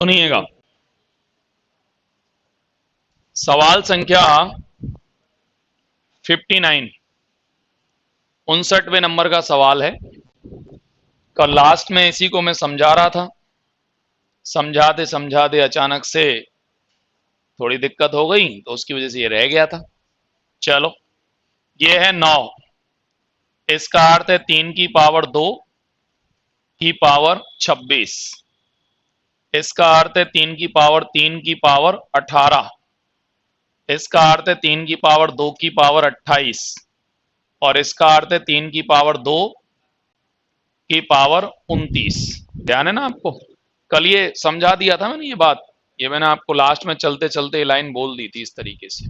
सुनिएगा, सवाल संख्या 59, 59वें नंबर का सवाल है। कल लास्ट में इसी को मैं समझा रहा था, समझाते समझाते अचानक से थोड़ी दिक्कत हो गई तो उसकी वजह से ये रह गया था। चलो, ये है 9, इसका अर्थ है 3 की पावर 2 की पावर 26, इसका अर्थ है 3 की पावर 3 की पावर 18, इसका अर्थ है 3 की पावर 2 की पावर 28, और इसका अर्थ है 3 की पावर 2 की पावर 29। ध्यान है ना आपको? कल ये समझा दिया था मैंने ये बात, ये मैंने आपको लास्ट में चलते चलते लाइन बोल दी थी इस तरीके से।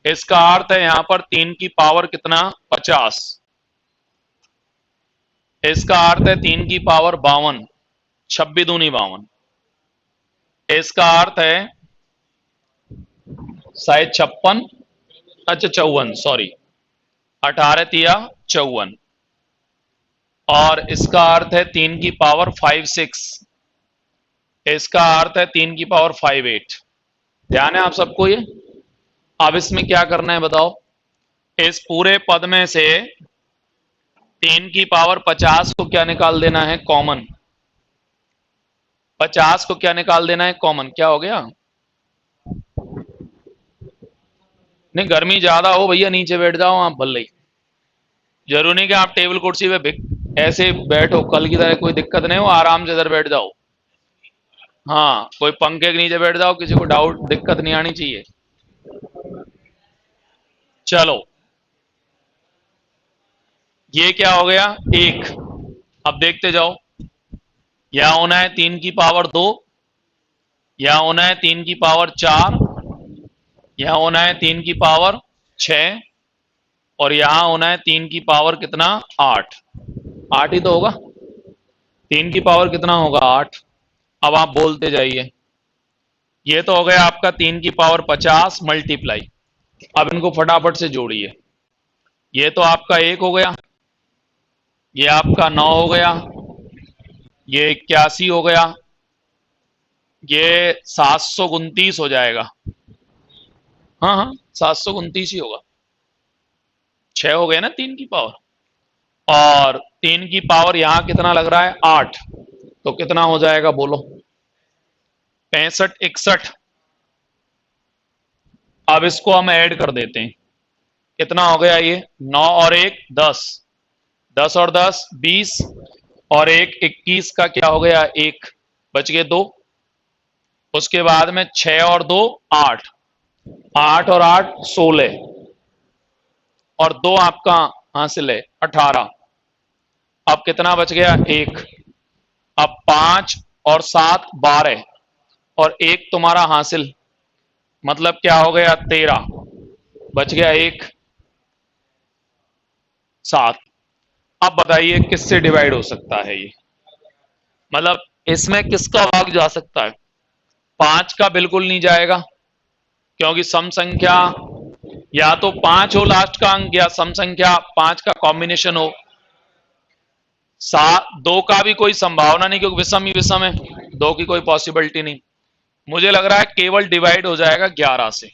इसका अर्थ है यहां पर 3 की पावर कितना, 50, इसका अर्थ है 3 की पावर 52, 26 दूनी 52, इसका अर्थ है शायद 56, अच्छा 54, सॉरी 18 तिया 54, और इसका अर्थ है 3 की पावर 56, इसका अर्थ है 3 की पावर 58। ध्यान है आप सबको ये? अब इसमें क्या करना है बताओ? इस पूरे पद में से 3 की पावर 50 को क्या निकाल देना है, कॉमन। 50 को क्या निकाल देना है, कॉमन। क्या हो गया? नहीं, गर्मी ज्यादा हो भैया नीचे बैठ जाओ आप भले, जरूरी नहीं कि आप टेबल कुर्सी पे ऐसे बैठो, कल की तरह कोई दिक्कत नहीं हो, आराम से इधर बैठ जाओ। हाँ, कोई पंखे के नीचे बैठ जाओ, किसी को डाउट दिक्कत नहीं आनी चाहिए। चलो, ये क्या हो गया, 1। अब देखते जाओ, यहां होना है 3 की पावर 2, यहां होना है 3 की पावर 4, यहां होना है 3 की पावर 6, और यहां होना है 3 की पावर कितना, 8। 8 ही तो होगा, 3 की पावर कितना होगा, 8। अब आप बोलते जाइए, ये तो हो गया आपका 3 की पावर 50 मल्टीप्लाई। अब इनको फटाफट से जोड़िए, ये तो आपका 1 हो गया, ये आपका 9 हो गया, ये 81 हो गया, ये 729 हो जाएगा। हाँ हाँ, 729 ही होगा, 6 हो गए ना 3 की पावर, और 3 की पावर यहां कितना लग रहा है, 8, तो कितना हो जाएगा बोलो, 65 61। अब इसको हम ऐड कर देते हैं, कितना हो गया ये, 9 और 1 10, 10 और 10 20, और 1 21 का क्या हो गया, 1 बच गए 2। उसके बाद में 6 और 2 8, 8 और 8 16, और 2 आपका हासिल है 18। अब कितना बच गया, 1। अब 5 और 7 12, और 1 तुम्हारा हासिल, मतलब क्या हो गया, 13, बच गया 1 7। अब बताइए किससे डिवाइड हो सकता है ये, मतलब इसमें किसका भाग जा सकता है? 5 का बिल्कुल नहीं जाएगा, क्योंकि सम संख्या या तो 5 हो लास्ट का अंक, या सम संख्या 5 का कॉम्बिनेशन हो। 2 का भी कोई संभावना नहीं, क्योंकि विषम ही विषम है, 2 की कोई पॉसिबिलिटी नहीं। मुझे लग रहा है केवल डिवाइड हो जाएगा 11 से।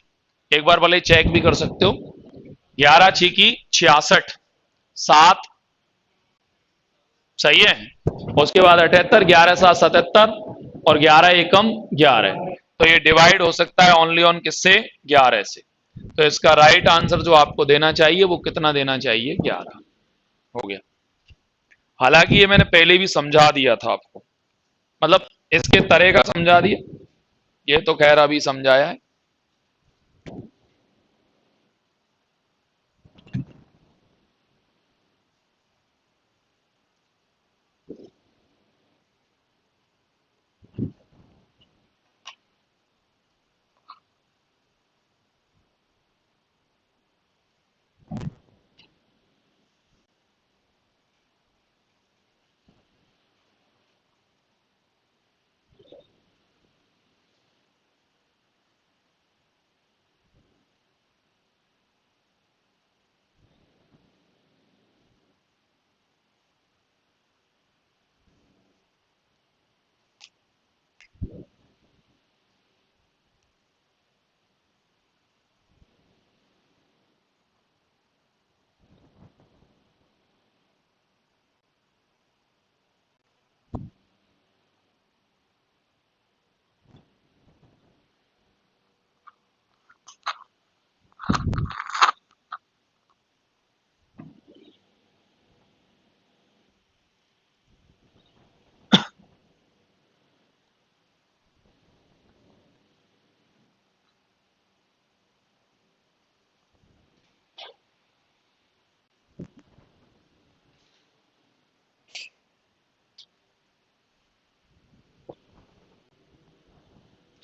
एक बार भले चेक भी कर सकते हो, 11 छिकी 66, 7 सही है, उसके बाद 78, 11 7 77, और 11 एकम 11, तो ये डिवाइड हो सकता है ओनली ऑन किससे, 11 से। तो इसका राइट आंसर जो आपको देना चाहिए वो कितना देना चाहिए, 11 हो गया। हालांकि ये मैंने पहले भी समझा दिया था आपको, मतलब इसके तरह का समझा दिया, ये तो खैर अभी समझाया है।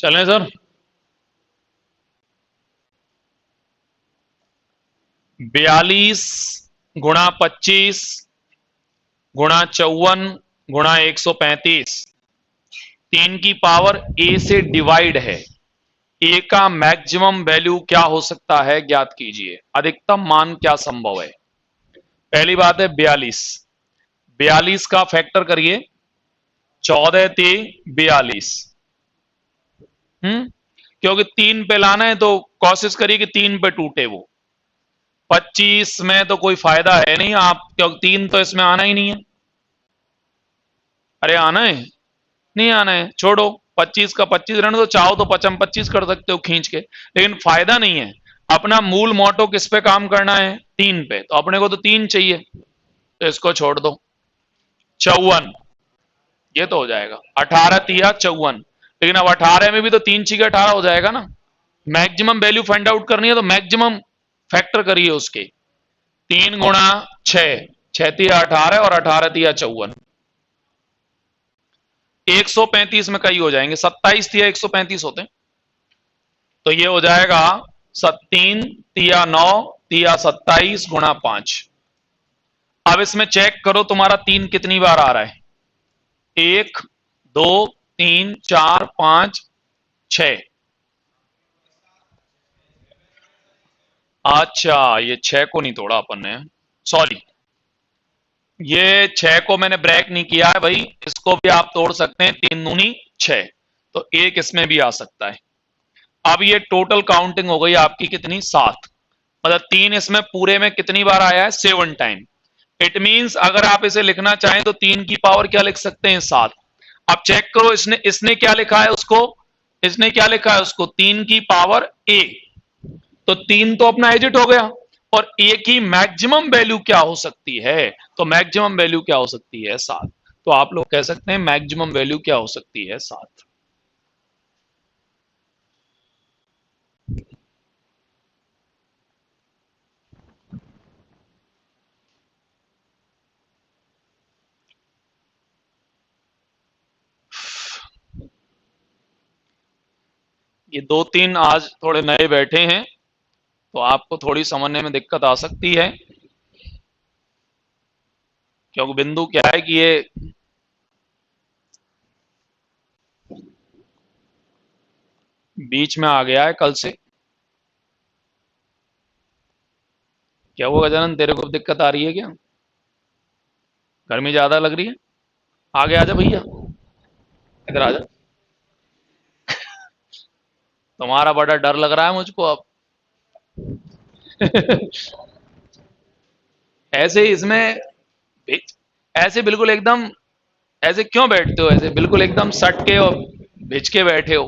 चलें सर? 42 गुणा 25 गुणा 54 गुणा 135, 3 की पावर ए से डिवाइड है। ए का मैक्सिमम वैल्यू क्या हो सकता है ज्ञात कीजिए। अधिकतम मान क्या संभव है? पहली बात है 42, 42 का फैक्टर करिए, 14 ते 42। क्योंकि 3 पे लाना है तो कोशिश करिए कि 3 पे टूटे वो। 25 में तो कोई फायदा है नहीं आप, क्योंकि 3 तो इसमें आना ही नहीं है। अरे आना है, नहीं आना है, छोड़ो। 25 का 25 रहने दो, चाहो तो 25 25 कर सकते हो खींच के, लेकिन फायदा नहीं है। अपना मूल मोटो किस पे काम करना है? 3 पे, तो अपने को तो 3 चाहिए, तो इसको छोड़ दो। 54 ये तो हो जाएगा, 18 तिया 54। लेकिन अब 18 में भी तो 3 छिके 18 हो जाएगा ना। मैक्सिमम वैल्यू फाइंड आउट करनी है तो मैक्सिमम फैक्टर करिए उसके। 3 गुणा 6, 6 तिया 18 और 18 तिया 54। 135 में कई हो जाएंगे, 27 तिया 135 होते हैं, तो ये हो जाएगा 3 तिया 9 तिया 27 गुणा 5। अब इसमें चेक करो तुम्हारा 3 कितनी बार आ रहा है? 1 2 3 4 5 6। अच्छा, ये 6 को नहीं तोड़ा अपन ने, सॉरी, ये 6 को मैंने ब्रेक नहीं किया है भाई, इसको भी आप तोड़ सकते हैं। 3 दूनी 6, तो 1 इसमें भी आ सकता है। अब ये टोटल काउंटिंग हो गई आपकी कितनी? 7। मतलब 3 इसमें पूरे में कितनी बार आया है? 7 टाइम। इट मींस अगर आप इसे लिखना चाहें तो 3 की पावर क्या लिख सकते हैं? 7। अब चेक करो, इसने क्या लिखा है उसको, इसने क्या लिखा है उसको? 3 की पावर ए, तो 3 तो अपना एजिट हो गया। और ए की मैक्सिमम वैल्यू क्या हो सकती है? तो मैक्सिमम वैल्यू क्या हो सकती है? 7। तो आप लोग कह सकते हैं मैक्सिमम वैल्यू क्या हो सकती है? 7। ये 2-3 आज थोड़े नए बैठे हैं तो आपको थोड़ी समझने में दिक्कत आ सकती है, क्योंकि बिंदु क्या है कि ये बीच में आ गया है कल से। क्या हुआ गजानन, तेरे को दिक्कत आ रही है क्या? गर्मी ज्यादा लग रही है? आगे आजा भैया, इधर आजा। तुम्हारा बड़ा डर लग रहा है मुझको अब। ऐसे इसमें ऐसे बिल्कुल एकदम, ऐसे क्यों बैठते हो? ऐसे बिल्कुल एकदम सट के और भिज के बैठे हो।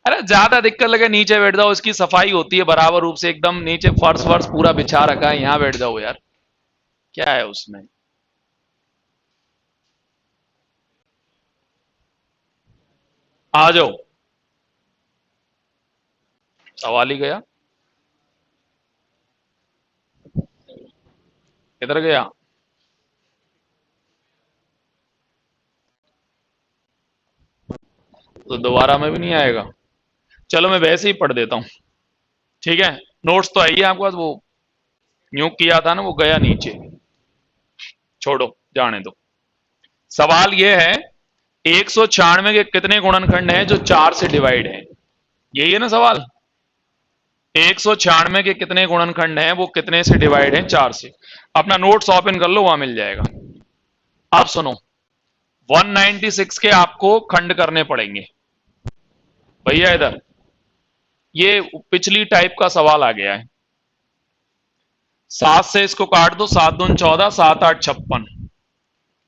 अरे ज्यादा दिक्कत लगे नीचे बैठ जाओ, इसकी सफाई होती है बराबर रूप से, एकदम नीचे फर्श वर्श पूरा बिछा रखा है, यहाँ बैठ जाओ यार, क्या है उसमें? आ जाओ, सवाल ही गया। किधर गया? तो दोबारा में भी नहीं आएगा। चलो मैं वैसे ही पढ़ देता हूं, ठीक है? नोट्स तो आई है आपके पास, वो न्यू किया था ना, वो गया नीचे, छोड़ो जाने दो। सवाल यह है 196 के कितने गुणनखंड हैं जो 4 से डिवाइड हैं? यही है ना सवाल। 196 के कितने गुणनखंड हैं, वो कितने से डिवाइड हैं? 4 से। अपना नोट्स ओपन कर लो, वहां मिल जाएगा। अब सुनो, 196 के आपको खंड करने पड़ेंगे भैया। इधर ये पिछली टाइप का सवाल आ गया है। 7 से इसको काट दो, 7 दून 14, 7 8 56।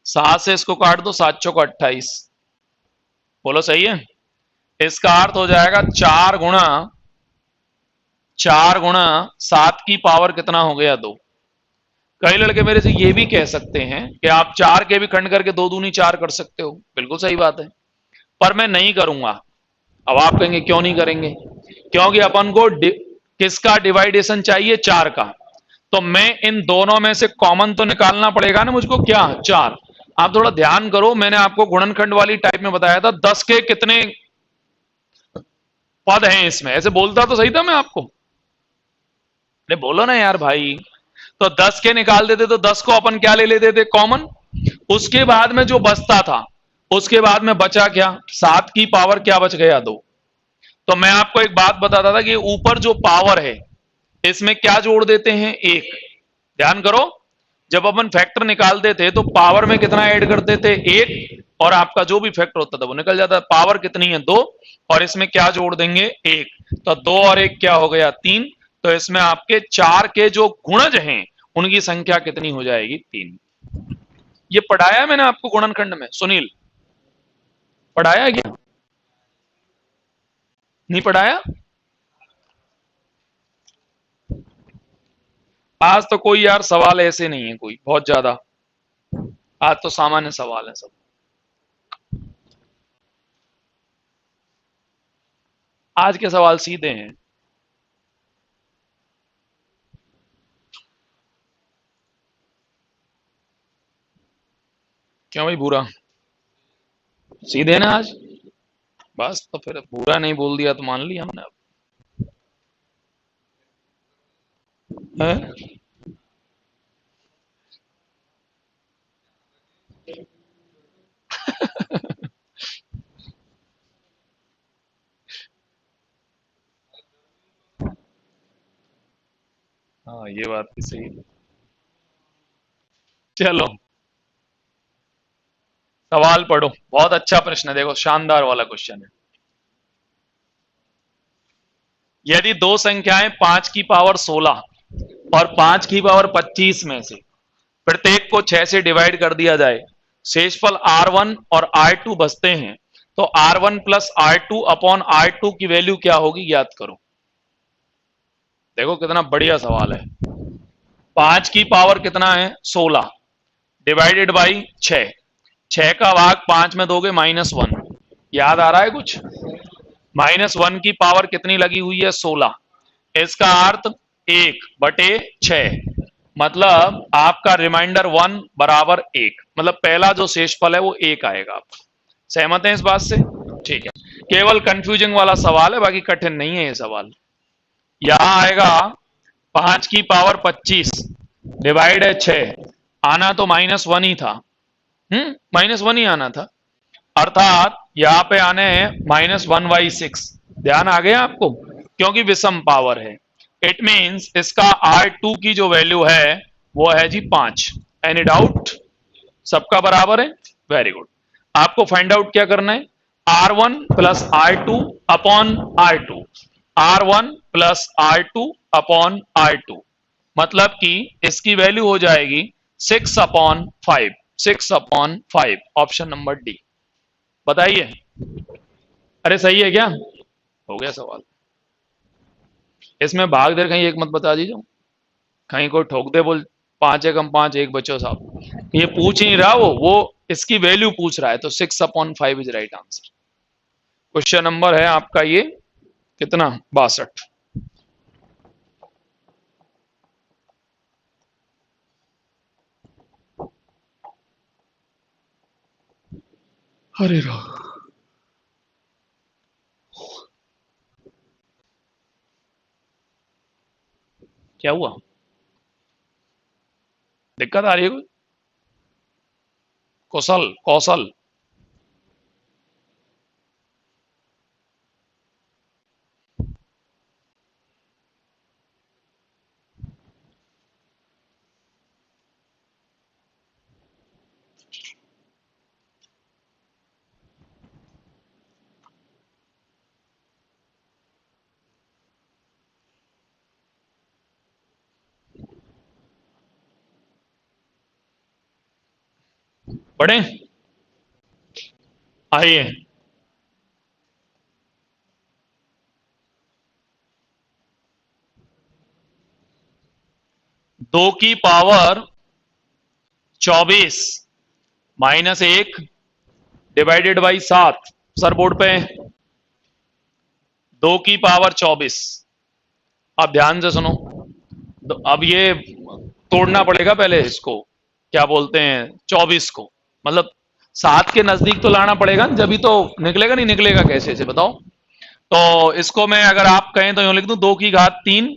7 से इसको काट दो, 7 चौक 28। बोलो सही है? इसका अर्थ हो जाएगा 4 गुणा 7 की पावर कितना हो गया? 2। कई लड़के मेरे से ये भी कह सकते हैं कि आप 4 के भी खंड करके 2 दूनी 4 कर सकते हो। बिल्कुल सही बात है, पर मैं नहीं करूंगा। अब आप कहेंगे क्यों नहीं करेंगे? क्योंकि अपन को किसका डिवाइडेशन चाहिए? 4 का। तो मैं इन दोनों में से कॉमन तो निकालना पड़ेगा ना मुझको, क्या? 4। आप थोड़ा ध्यान करो, मैंने आपको गुणनखंड वाली टाइप में बताया था 10 के कितने पद हैं इसमें, ऐसे बोलता तो सही था मैं आपको। अरे बोलो ना यार भाई। तो 10 के निकाल देते तो 10 को अपन क्या ले लेते थे, कॉमन। उसके बाद में जो बचता था, उसके बाद में बचा क्या, 7 की पावर क्या बच गया, 2। तो मैं आपको एक बात बताता था कि ऊपर जो पावर है इसमें क्या जोड़ देते हैं, 1। ध्यान करो, जब अपन फैक्टर निकालते थे तो पावर में कितना ऐड करते थे, 1, और आपका जो भी फैक्टर होता था वो निकल जाता। पावर कितनी है, 2, और इसमें क्या जोड़ देंगे, 1। तो 2 और 1 क्या हो गया, 3। तो इसमें आपके 4 के जो गुणज हैं उनकी संख्या कितनी हो जाएगी, 3। ये पढ़ाया मैंने आपको गुणनखंड में, सुनील पढ़ाया क्या, नहीं पढ़ाया। आज तो कोई यार सवाल ऐसे नहीं है कोई बहुत ज्यादा, आज तो सामान्य सवाल है सब। आज के सवाल सीधे हैं। क्यों भाई बुरा, सीधे ना आज। बस तो फिर बुरा नहीं बोल दिया तो मान लिया हमने अब। है? हाँ ये बात भी सही है। चलो सवाल पढ़ो, बहुत अच्छा प्रश्न है, देखो शानदार वाला क्वेश्चन है। यदि दो संख्याएं 5 की पावर 16 और 5 की पावर 25 में से प्रत्येक को 6 से डिवाइड कर दिया जाए, शेषफल R1 और R2 बचते हैं, तो R1 plus R2 upon R2 की वैल्यू क्या होगी, ज्ञात करो। देखो कितना बढ़िया सवाल है। 5 की पावर कितना है, 16, डिवाइडेड बाई 6। 6 का भाग 5 में दोगे -1। याद आ रहा है कुछ, -1 की पावर कितनी लगी हुई है, 16। इसका अर्थ 1/6, मतलब आपका रिमाइंडर 1 बराबर 1, मतलब पहला जो शेषफल है वो 1 आएगा। आप सहमत हैं इस बात से, ठीक है। केवल कंफ्यूजिंग वाला सवाल है, बाकी कठिन नहीं है ये सवाल। यहां आएगा 5 की पावर 25 डिवाइड है 6, आना तो -1 ही था, -1 ही आना था, अर्थात यहां पे आने हैं -1/6। ध्यान आ गया आपको, क्योंकि विषम पावर है। इट मींस इसका R2 की जो वैल्यू है वो है जी 5। एनी डाउट, सबका बराबर है, वेरी गुड। आपको फाइंड आउट क्या करना है, R1 plus R2 upon R2, R1 plus R2 upon R2, मतलब कि इसकी वैल्यू हो जाएगी 6/5, 6/5, ऑप्शन नंबर डी। बताइए, अरे सही है क्या, हो गया सवाल। इसमें भाग दे कहीं एक मत बता दीजिए, कहीं कोई ठोक दे बोल 5 एकम 5 एक बचो साहब, ये पूछ ही नहीं रहा, वो इसकी वैल्यू पूछ रहा है, तो 6/5 is right answer. Question number है आपका ये कितना, 62। अरे राम, क्या हुआ, दिक्कत आ रही है कोई, कौशल कौशल। पढ़े, आइए। 2 की power 24 -1 divided by 7, sir board पे 2 की पावर 24। अब ध्यान से सुनो, अब ये तोड़ना पड़ेगा पहले इसको, क्या बोलते हैं 24 को, मतलब 7 के नजदीक तो लाना पड़ेगा, जब भी तो निकलेगा, नहीं निकलेगा कैसे से बताओ। तो इसको मैं अगर आप कहें तो यूं लिख दूं 2 की घात 3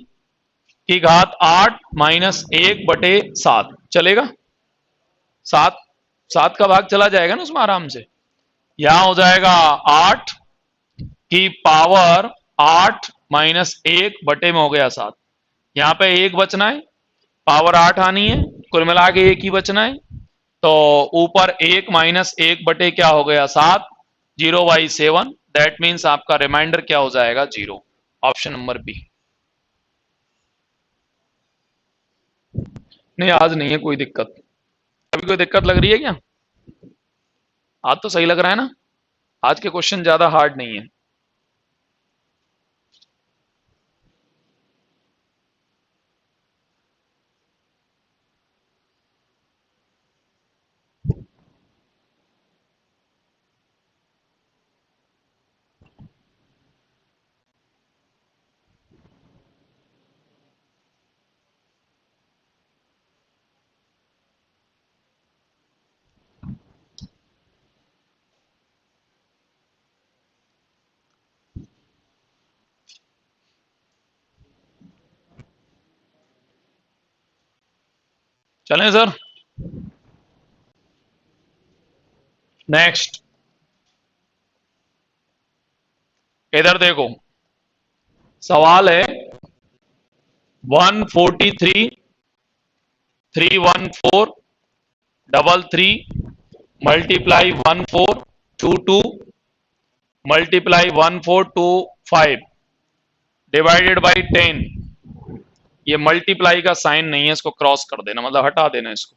की घात 8 माइनस 1/7 चलेगा। 7 7 का भाग चला जाएगा ना उसमें आराम से। यहां हो जाएगा 8 की पावर 8 माइनस 1 बटे में हो गया 7। यहां पे 1 बचना है, पावर 8 आनी है, कुल मिला के 1 ही बचना है। तो ऊपर 1 माइनस 1 बटे क्या हो गया 7, 0/7। दैट मीन्स आपका रिमाइंडर क्या हो जाएगा 0। Option number B. नहीं आज नहीं है कोई दिक्कत। अभी कोई दिक्कत लग रही है क्या? आज तो सही लग रहा है ना। आज के क्वेश्चन ज्यादा हार्ड नहीं है। चलें सर, नेक्स्ट। इधर देखो, सवाल है 143 314 33 मल्टीप्लाई 1422 मल्टीप्लाई 1425 डिवाइडेड बाई 10। ये मल्टीप्लाई का साइन नहीं है, इसको क्रॉस कर देना, मतलब हटा देना इसको।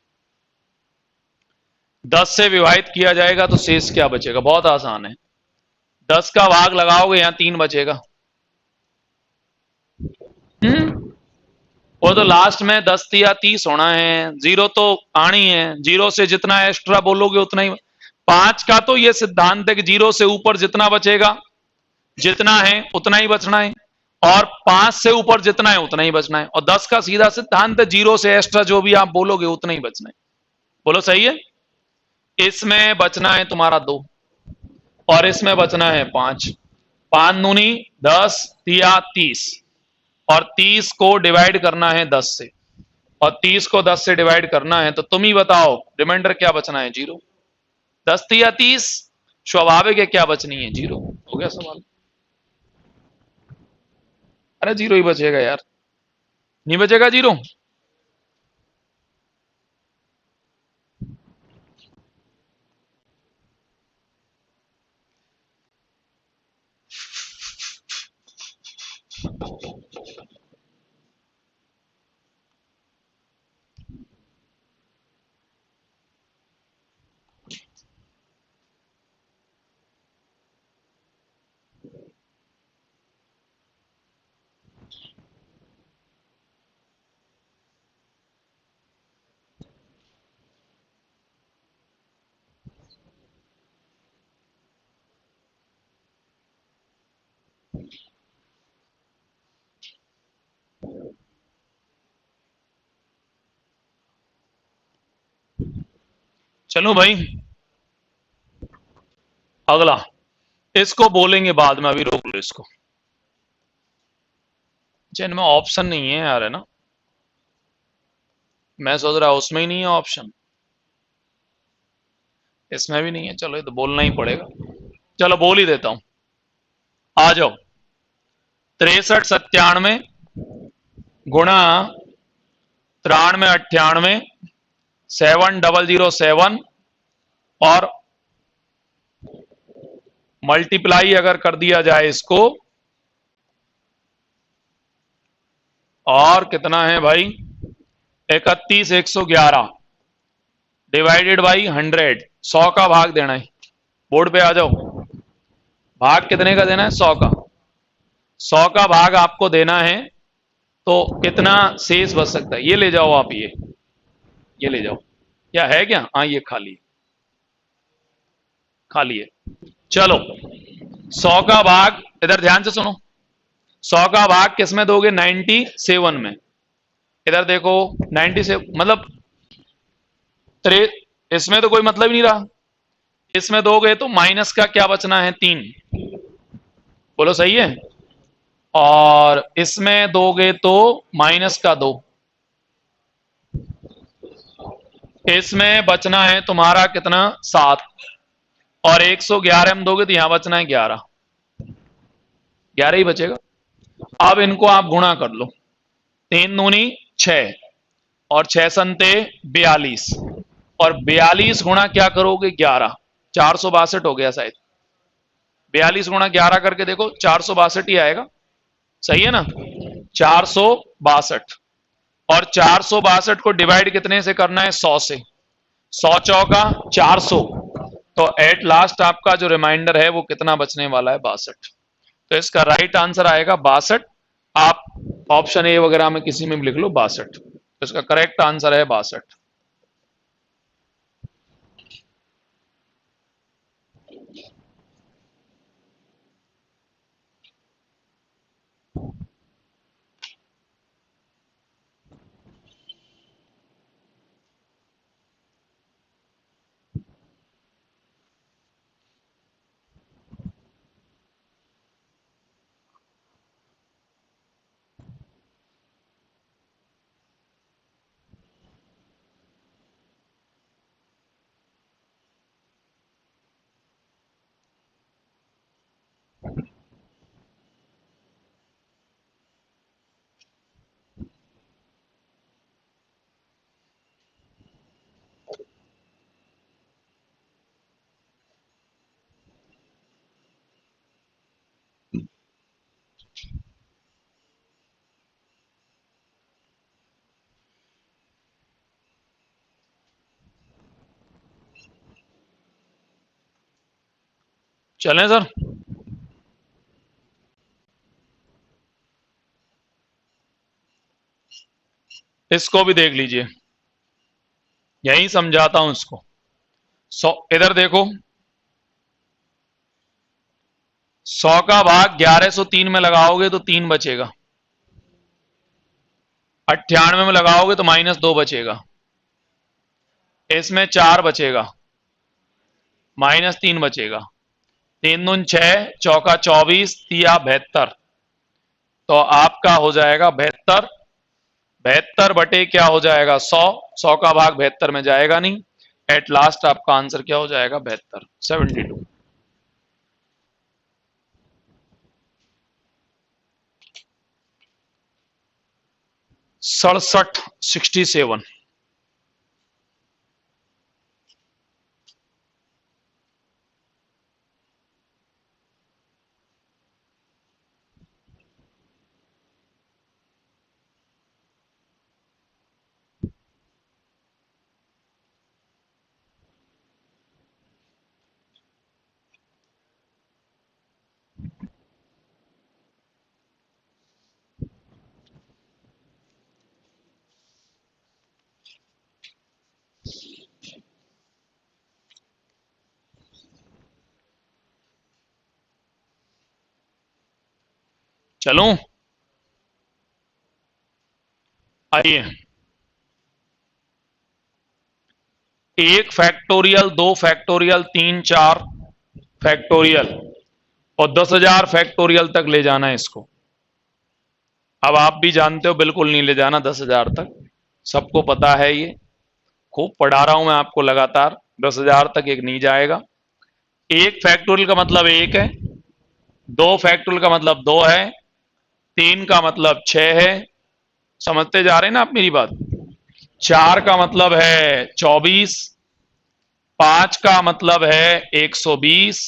10 से विभाजित किया जाएगा तो शेष क्या बचेगा? बहुत आसान है, 10 का भाग लगाओगे यहां 3 बचेगा। वो तो लास्ट में 10 या 30 होना है, जीरो तो आनी है, जीरो से जितना एक्स्ट्रा बोलोगे उतना ही। 5 का तो ये सिद्धांत है कि जीरो से ऊपर जितना बचेगा, जितना है उतना ही बचना है, और 5 से ऊपर जितना है उतना ही बचना है। और 10 का सीधा सिद्धांत है जीरो से एक्स्ट्रा जो भी आप बोलोगे उतना ही बचना है। बोलो सही है। इसमें बचना है तुम्हारा 2 और इसमें बचना है 5। 5 दूनी 10 तिया 30, और 30 को डिवाइड करना है 10 से, और 30 को 10 से डिवाइड करना है, तो तुम ही बताओ रिमाइंडर क्या बचना है? 0। 10 तिया 30, स्वाभाविक है क्या बचनी है? 0। हो गया सवाल। अरे 0 ही बचेगा यार, नहीं बचेगा 0? चलो भाई, अगला इसको बोलेंगे बाद में, अभी रोक लो इसको। इनमें ऑप्शन नहीं है यार, है ना? मैं सोच रहा उसमें ही नहीं है ऑप्शन, इसमें भी नहीं है। चलो ये तो बोलना ही पड़ेगा, चलो बोल ही देता हूं। आ जाओ, 63 97 गुणा 93 98 7007, और मल्टीप्लाई अगर कर दिया जाए इसको, और कितना है भाई? 31111 डिवाइडेड बाई 100। 100 का भाग देना है। बोर्ड पे आ जाओ, भाग कितने का देना है? 100 का। 100 का भाग आपको देना है, तो कितना शेष बच सकता है? ये ले जाओ आप, ये ले जाओ। क्या है क्या? हाँ ये खाली, खाली है। चलो 100 का भाग, इधर ध्यान से सुनो, 100 का भाग किस में दोगे? 97 में। इधर देखो 97 मतलब इसमें तो कोई मतलब ही नहीं रहा, इसमें दोगे तो माइनस का क्या बचना है? 3। बोलो सही है। और इसमें दोगे तो माइनस का 2, इसमें बचना है तुम्हारा कितना 7, और 111 में दोगे तो यहां बचना है 11, 11 ही बचेगा। अब इनको आप गुणा कर लो, 3 दूनी 6 और 6 संते 42, और 42 गुणा क्या करोगे 11, 462 हो गया शायद। 42 गुणा 11 करके देखो 462 ही आएगा, सही है ना। 462, और 462 को डिवाइड कितने से करना है 100 से, 100 चौका 400, तो एट लास्ट आपका जो रिमाइंडर है वो कितना बचने वाला है 62। तो इसका राइट आंसर आएगा 62। आप ऑप्शन ए वगैरह में किसी में भी लिख लो 62, तो इसका करेक्ट आंसर है 62। चलें सर। इसको भी देख लीजिए, यही समझाता हूं इसको। इधर देखो, 100 का भाग 1103 में लगाओगे तो 3 बचेगा, 98 में लगाओगे तो -2 बचेगा, इसमें 4 बचेगा, -3 बचेगा, 3 दून 6, चौका 24, तिया 72, तो आपका हो जाएगा 72। 72 बटे क्या हो जाएगा 100, 100 का भाग 72 में जाएगा नहीं, एट लास्ट आपका आंसर क्या हो जाएगा 72, 72। 67, 67। चलूं, आइए। 1 फैक्टोरियल, 2 फैक्टोरियल, 3 4 फैक्टोरियल, और 10,000 फैक्टोरियल तक ले जाना है इसको। अब आप भी जानते हो बिल्कुल नहीं ले जाना 10,000 तक, सबको पता है ये, खूब पढ़ा रहा हूं मैं आपको लगातार। 10,000 तक एक नहीं जाएगा। 1 फैक्टोरियल का मतलब 1 है, 2 फैक्टोरियल का मतलब 2 है, 3 का मतलब 6 है, समझते जा रहे हैं ना आप मेरी बात। 4 का मतलब है 24, 5 का मतलब है 120,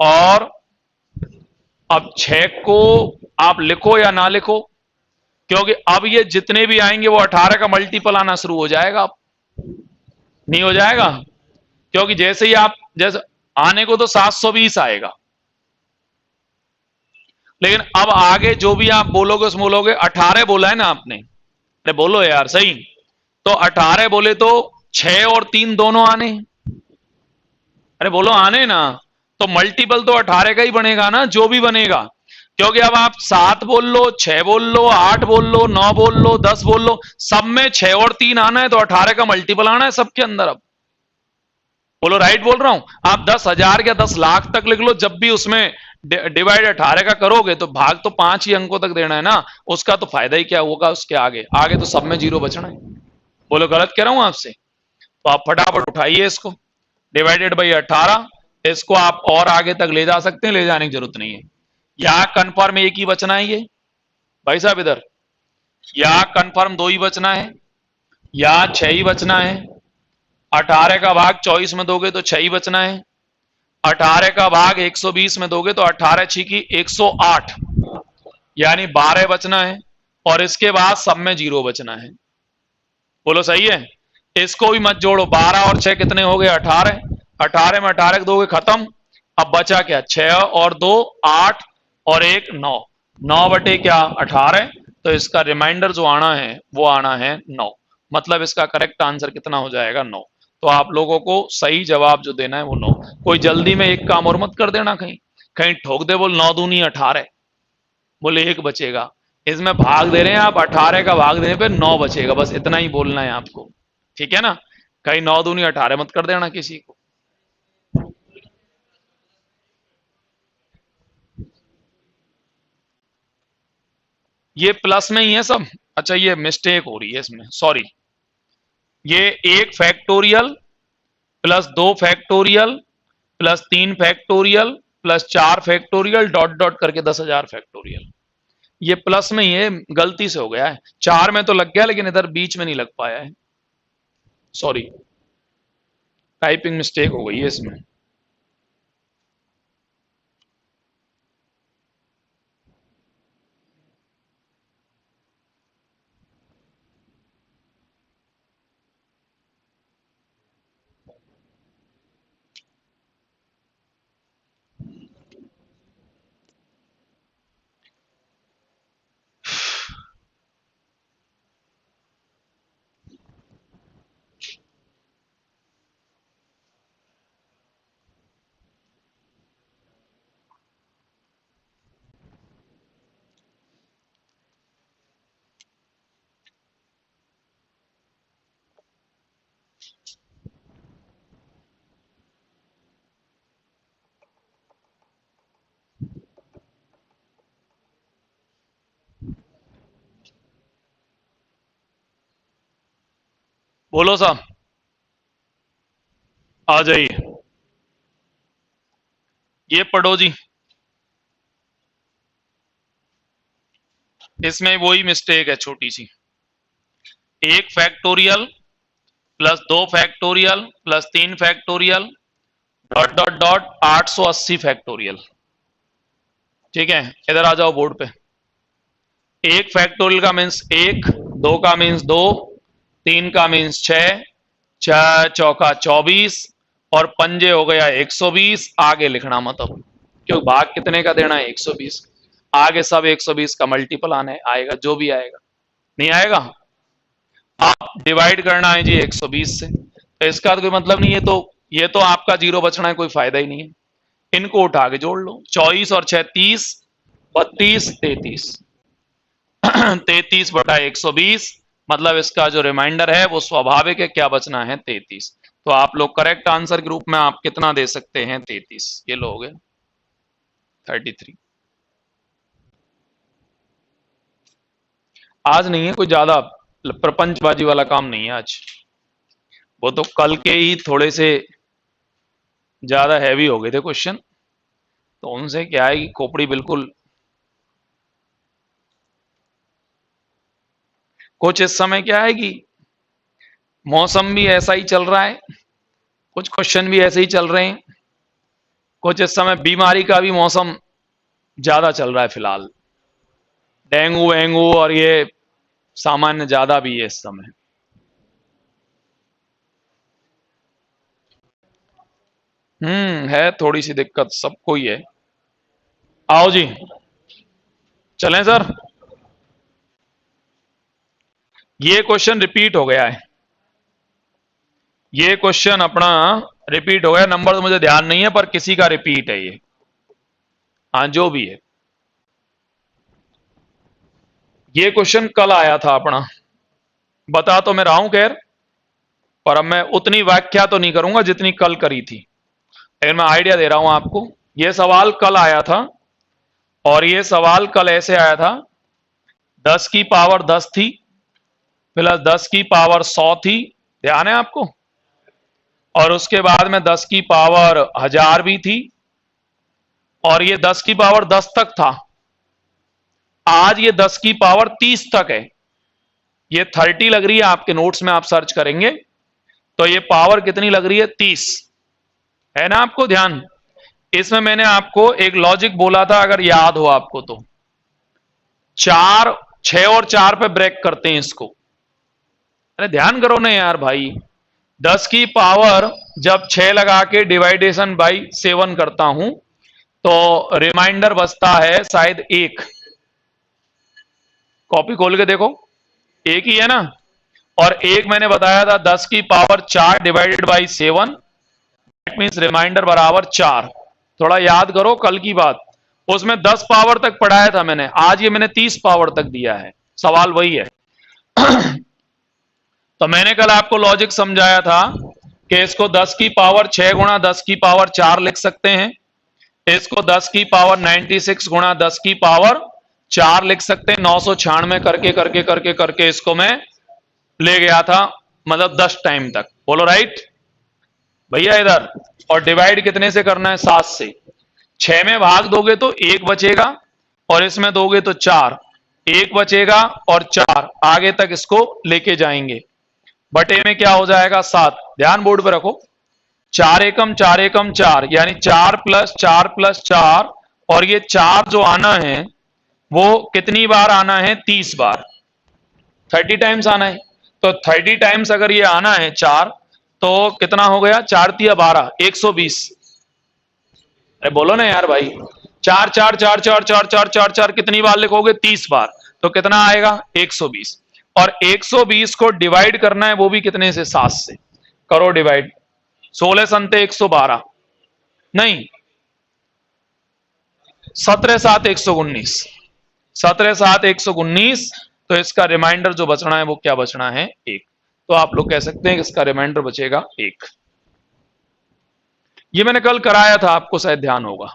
और अब 6 को आप लिखो या ना लिखो, क्योंकि अब ये जितने भी आएंगे वो 18 का मल्टीपल आना शुरू हो जाएगा। अब नहीं हो जाएगा, क्योंकि जैसे ही आप, जैसे आने को तो 720 आएगा, लेकिन अब आगे जो भी आप बोलोगे उसमें बोलोगे 18 बोला है ना आपने, अरे बोलो यार सही, तो 18 बोले तो 6 और 3 दोनों आने, अरे बोलो आने ना, तो मल्टीपल तो 18 का ही बनेगा ना जो भी बनेगा, क्योंकि अब आप 7 बोल लो, 6 बोल लो, 8 बोल लो, 9 बोल लो, 10 बोल लो, सब में 6 और 3 आना है, तो 18 का मल्टीपल आना है सबके अंदर। अब बोलो राइट बोल रहा हूं। आप 10,000 या 10 लाख तक लिख लो, जब भी उसमें डिवाइड 18 का करोगे तो भाग तो 5 ही अंकों तक देना है ना, उसका तो फायदा ही क्या होगा, उसके आगे आगे तो सब में जीरो बचना है। बोलो गलत कह रहा हूं आपसे? तो आप फटाफट उठाइए इसको, डिवाइडेड बाई 18, इसको आप और आगे तक ले जा सकते हैं, ले जाने की जरूरत नहीं है। यहां कन्फर्म एक ही बचना है, ये भाई साहब इधर यहां कन्फर्म 2 ही बचना है, यहां 6 ही बचना है। 18 का भाग 24 में दोगे तो 6 ही बचना है। 18 का भाग 120 में दोगे तो 18 छिकी 108, यानी 12 बचना है। और इसके बाद सब में जीरो बचना है। बोलो सही है? इसको भी मत जोड़ो, 12 और 6 कितने हो गए? 18। 18 में 18 को दोगे खत्म। अब बचा क्या? 6 और 2 8 और 1 9, 9 बटे क्या? 18। तो इसका रिमाइंडर जो आना है वो आना है 9, मतलब इसका करेक्ट आंसर कितना हो जाएगा? 9। तो आप लोगों को सही जवाब जो देना है वो 9। कोई जल्दी में एक काम और मत कर देना, कहीं कहीं ठोक दे, बोल 9 दूनी 18, बोले 1 बचेगा। इसमें भाग दे रहे हैं आप, 18 का भाग देने पे 9 बचेगा, बस इतना ही बोलना है आपको, ठीक है ना? कहीं 9 दूनी 18 मत कर देना किसी को। ये प्लस में ही है सब। अच्छा ये मिस्टेक हो रही है इसमें, सॉरी। ये 1 factorial plus 2 factorial plus 3 factorial plus 4 factorial dot dot करके 10,000 फैक्टोरियल, ये प्लस में ही है, गलती से हो गया है। 4 में तो लग गया लेकिन इधर बीच में नहीं लग पाया है, सॉरी, टाइपिंग मिस्टेक हो गई है इसमें। बोलो साहब, आ जाइए, ये पढ़ो जी। इसमें वही मिस्टेक है छोटी सी, 1 factorial plus 2 factorial plus 3 factorial dot dot dot 880 factorial. ठीक है, इधर आ जाओ बोर्ड पे। 1 फैक्टोरियल का मीन्स 1, 2 का मीन्स 2, 3 का मीन्स 6, 6 चौका 24 और पंजे हो गया 120। आगे लिखना मत अब, क्योंकि भाग कितने का देना है? 120। आगे सब 120 का मल्टीपल आने आएगा, जो भी आएगा। नहीं आएगा, आप डिवाइड करना है जी 120 से, तो इसका तो कोई मतलब नहीं है। तो ये तो आपका जीरो बचना है, कोई फायदा ही नहीं है। इनको उठा के जोड़ लो, 24 और 6 30, 32 33, 33 बटा 120, मतलब इसका जो रिमाइंडर है वो स्वाभाविक है, क्या बचना है? 33। तो आप लोग करेक्ट आंसर के रूप में आप कितना दे सकते हैं? 33। ये लोगे 33। आज नहीं है कोई ज्यादा प्रपंचबाजी वाला काम, नहीं है आज। वो तो कल के ही थोड़े से ज्यादा हैवी हो गए थे क्वेश्चन, तो उनसे क्या है कि खोपड़ी बिल्कुल। कुछ इस समय क्या है कि मौसम भी ऐसा ही चल रहा है, कुछ क्वेश्चन भी ऐसे ही चल रहे हैं, कुछ इस समय बीमारी का भी मौसम ज्यादा चल रहा है फिलहाल, डेंगू वेंगू और ये सामान्य ज्यादा भी है इस समय। है थोड़ी सी दिक्कत, सबको ही है। आओ जी, चलें सर। ये क्वेश्चन रिपीट हो गया है, ये क्वेश्चन अपना रिपीट हो गया। नंबर तो मुझे ध्यान नहीं है, पर किसी का रिपीट है ये, हाँ जो भी है। ये क्वेश्चन कल आया था अपना, बता तो मैं रहा हूं खैर, पर अब मैं उतनी व्याख्या तो नहीं करूंगा जितनी कल करी थी, लेकिन मैं आइडिया दे रहा हूं आपको। यह सवाल कल आया था और ये सवाल कल ऐसे आया था, 10 की पावर 10 थी प्लस 10 की पावर 100 थी, ध्यान है आपको, और उसके बाद में 10 की पावर 1000 भी थी, और ये 10 की पावर 10 तक था। आज ये 10 की पावर 30 तक है, ये 30 लग रही है, आपके नोट्स में आप सर्च करेंगे तो ये पावर कितनी लग रही है, 30 है ना। आपको ध्यान, इसमें मैंने आपको एक लॉजिक बोला था, अगर याद हो आपको तो, 6 और 4 पे ब्रेक करते हैं इसको। अरे ध्यान करो ना यार भाई, 10 की पावर जब 6 लगा के डिवाइडेशन बाई 7 करता हूं तो रिमाइंडर बचता है शायद 1। कॉपी खोल के देखो, 1 ही है ना। और 1 मैंने बताया था 10 की power 4 divided by 7, that means remainder बराबर 4। थोड़ा याद करो कल की बात, उसमें 10 पावर तक पढ़ाया था मैंने, आज ये मैंने 30 पावर तक दिया है, सवाल वही है। तो मैंने कल आपको लॉजिक समझाया था कि इसको 10 की पावर 6 गुणा 10 की पावर 4 लिख सकते हैं, इसको 10 की पावर 96 गुणा 10 की पावर 4 लिख सकते हैं। 996 करके करके करके करके इसको मैं ले गया था, मतलब 10 टाइम तक। बोलो राइट भैया इधर। और डिवाइड कितने से करना है, 7 से। 6 में भाग दोगे तो 1 बचेगा, और इसमें दोगे तो 4, 1 बचेगा और 4 आगे तक इसको लेके जाएंगे, बटे में क्या हो जाएगा, 7। ध्यान बोर्ड पे रखो, 4 एकम 4 एकम 4, यानी 4 प्लस 4 प्लस 4, और ये 4 जो आना है वो कितनी बार आना है, 30 बार, 30 टाइम्स आना है। तो 30 टाइम्स अगर ये आना है 4, तो कितना हो गया, 4 तिया 12, 120। अरे बोलो ना यार भाई, 4 4 4 4 4 4 4 4 कितनी बार लिखोगे, 30 बार, तो कितना आएगा, 120। और 120 को डिवाइड करना है, वो भी कितने से, 7 से। करो डिवाइड, 16 संते 112, नहीं 17 7 119, 17 7 119। तो इसका रिमाइंडर जो बचना है वो क्या बचना है, 1। तो आप लोग कह सकते हैं कि इसका रिमाइंडर बचेगा 1। ये मैंने कल कराया था, आपको शायद ध्यान होगा।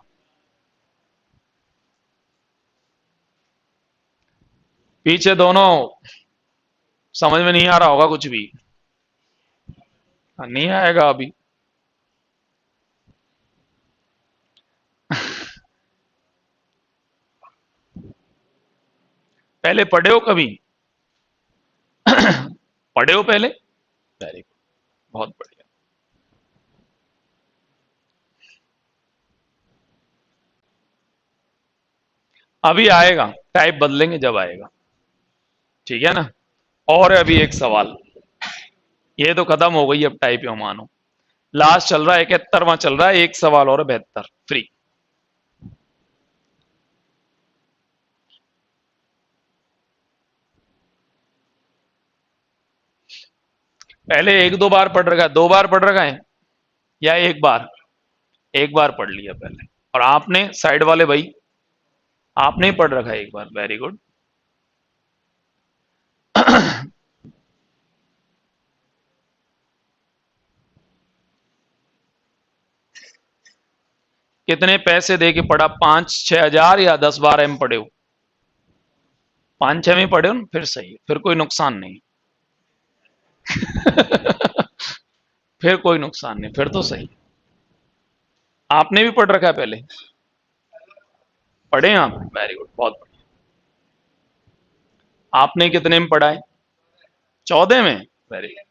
पीछे दोनों समझ में नहीं आ रहा होगा कुछ भी, नहीं आएगा अभी। पहले पढ़े हो कभी? पढ़े हो पहले? वेरी गुड, बहुत बढ़िया। अभी आएगा, टाइप बदलेंगे जब आएगा, ठीक है ना। और अभी एक सवाल, ये तो खत्म हो गई अब टाइप यो मानो, लास्ट चल रहा है 71वां चल रहा है, एक सवाल और 72 फ्री। पहले 1 2 बार पढ़ रखा है, 2 बार पढ़ रखा है, या 1 बार? 1 बार पढ़ लिया पहले, और आपने साइड वाले भाई, आपने ही पढ़ रखा है 1 बार, वेरी गुड। कितने पैसे दे के पढ़ा, 5-6 हजार या 10-12 में पढ़े हो? 5-6 में पढ़े हो ना, फिर सही, फिर कोई नुकसान नहीं। फिर कोई नुकसान नहीं, फिर तो सही। आपने भी पढ़ रखा है पहले, पढ़े हैं आप, वेरी गुड, बहुत बढ़िया। आपने कितने में पढ़ा है, 14 में, वेरी गुड।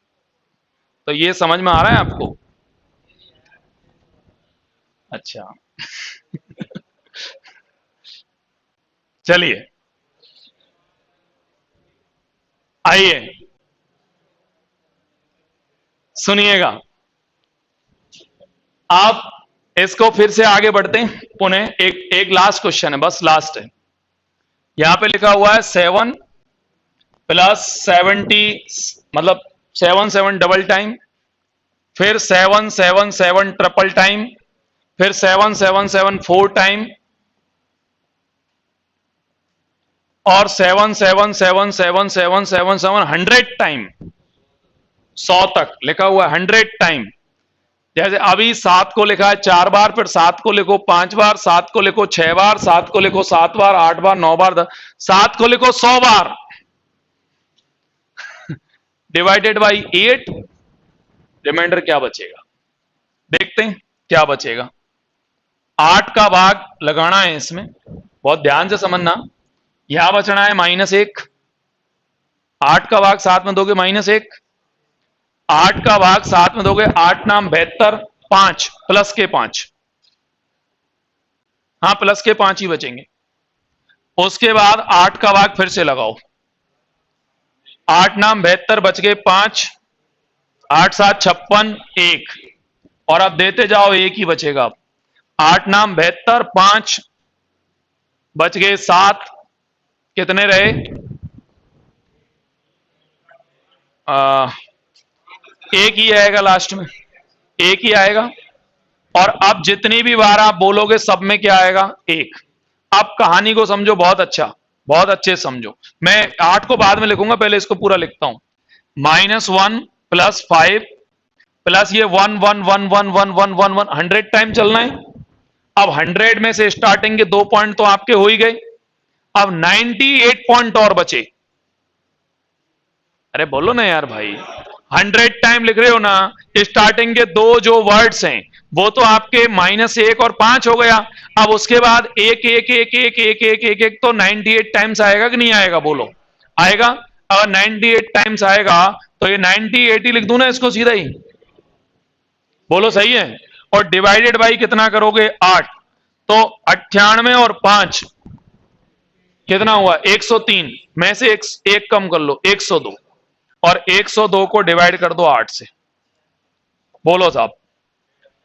तो ये समझ में आ रहा है आपको? अच्छा। चलिए आइए सुनिएगा, आप इसको फिर से आगे बढ़ते हैं पुनः। एक लास्ट क्वेश्चन है, बस लास्ट है। यहां पे लिखा हुआ है 7 प्लस 70, मतलब 7 7 डबल टाइम, फिर 7 7 7 ट्रिपल टाइम, फिर 7 7 7 4 टाइम, और 7 7 7 7 7 7 7 100 टाइम, 100 तक लिखा हुआ है 100 टाइम। जैसे अभी 7 को लिखा है 4 बार, फिर 7 को लिखो 5 बार, 7 को लिखो 6 बार, 7 को लिखो 7 बार, 8 बार, 9 बार, 10, 7 को लिखो 100 बार, डिवाइडेड बाई 8, रिमाइंडर क्या बचेगा? देखते हैं क्या बचेगा। 8 का भाग लगाना है इसमें, बहुत ध्यान से समझना। यहां बचना है -1, 8 का भाग 7 में दोगे -1, 8 का भाग 7 में दोगे 8 नाम 72, 5 प्लस के 5, हाँ प्लस के 5 ही बचेंगे। उसके बाद 8 का भाग फिर से लगाओ, 8 नाम 72 बच गए 5, 8 7 56, 1, और अब देते जाओ, एक ही बचेगा। अब 8 नाम 72, 5 बच गए 7, कितने रहे? एक ही आएगा लास्ट में, एक ही आएगा। और अब जितनी भी बार आप बोलोगे सब में क्या आएगा? एक। अब कहानी को समझो, बहुत अच्छा, बहुत अच्छे से समझो। मैं 8 को बाद में लिखूंगा, पहले इसको पूरा लिखता हूं। -1 + 5 प्लस ये 1 1 1 1 1 1 1 1, 100 टाइम चलना है। अब 100 में से स्टार्टिंग के 2 पॉइंट तो आपके हो ही गए, अब 98 पॉइंट और बचे। अरे बोलो ना यार भाई, 100 टाइम लिख रहे हो ना, स्टार्टिंग के 2 जो वर्ड्स हैं वो तो आपके -1 और 5 हो गया। अब उसके बाद 1 1 1 1 1 1 1 1 तो 98 टाइम्स आएगा कि नहीं आएगा? बोलो, आएगा। अगर 98 टाइम्स आएगा तो ये 98 ही लिख दूं ना इसको सीधा ही, बोलो सही है। और डिवाइडेड बाई कितना करोगे? 8, तो 98 और 5 कितना हुआ? 103 में से एक कम कर लो, 102, और 102 को डिवाइड कर दो 8 से। बोलो साहब,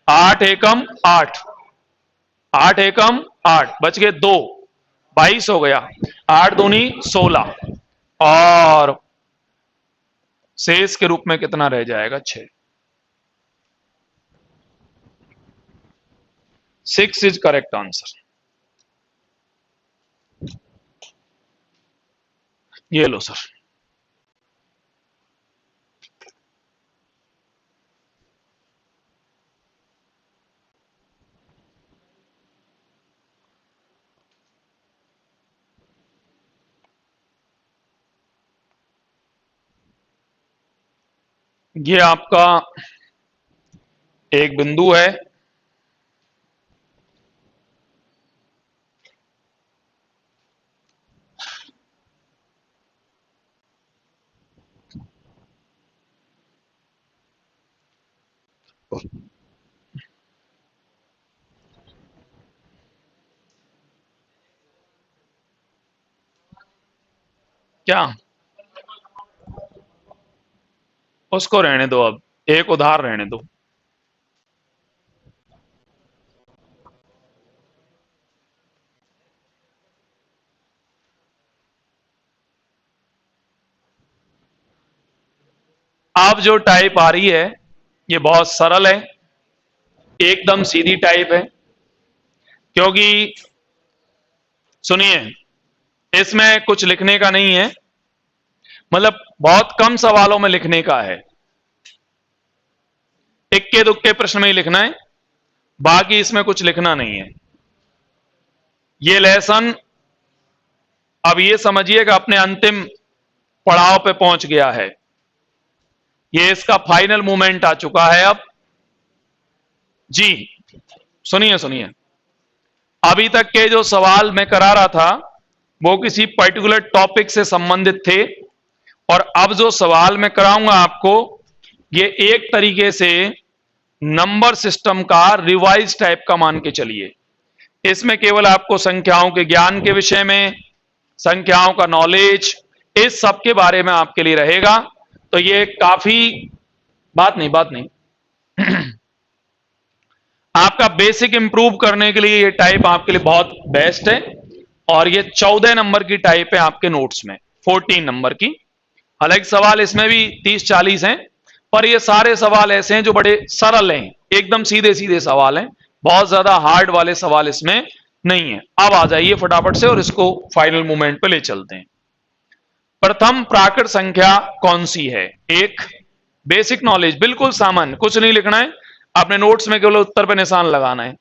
8 एकम 8, 8 एकम 8, बच गए 2, 22 हो गया, 8 दूनी 16, और शेष के रूप में कितना रह जाएगा? 6। 6 इज करेक्ट आंसर। ये लो सर। ये आपका एक बिंदु है, क्या उसको रहने दो, अब एक उधार रहने दो। अब जो टाइप आ रही है ये बहुत सरल है, एकदम सीधी टाइप है, क्योंकि सुनिए इसमें कुछ लिखने का नहीं है, मतलब बहुत कम सवालों में लिखने का है, इक्के दुक्के प्रश्न में ही लिखना है, बाकी इसमें कुछ लिखना नहीं है। ये लेसन अब ये समझिएगा अपने अंतिम पड़ाव पे पहुंच गया है, ये इसका फाइनल मूवमेंट आ चुका है। अब जी सुनिए सुनिए, अभी तक के जो सवाल मैं करा रहा था वो किसी पर्टिकुलर टॉपिक से संबंधित थे, और अब जो सवाल मैं कराऊंगा आपको ये एक तरीके से नंबर सिस्टम का रिवाइज टाइप का मान के चलिए। इसमें केवल आपको संख्याओं के ज्ञान के विषय में, संख्याओं का नॉलेज, इस सब के बारे में आपके लिए रहेगा। तो ये काफी बात नहीं आपका बेसिक इंप्रूव करने के लिए ये टाइप आपके लिए बहुत बेस्ट है। और ये 14 नंबर की टाइप है आपके नोट्स में, 14 नंबर की। हालांकि सवाल इसमें भी 30-40 हैं, पर ये सारे सवाल ऐसे हैं जो बड़े सरल हैं, एकदम सीधे सीधे सवाल हैं, बहुत ज्यादा हार्ड वाले सवाल इसमें नहीं है। अब आ जाइए फटाफट से और इसको फाइनल मूवमेंट पे ले चलते हैं। प्रथम प्राकृत संख्या कौन सी है? एक बेसिक नॉलेज, बिल्कुल सामान्य, कुछ नहीं लिखना है। आपने नोट्स में केवल उत्तर पे निशान लगाना है।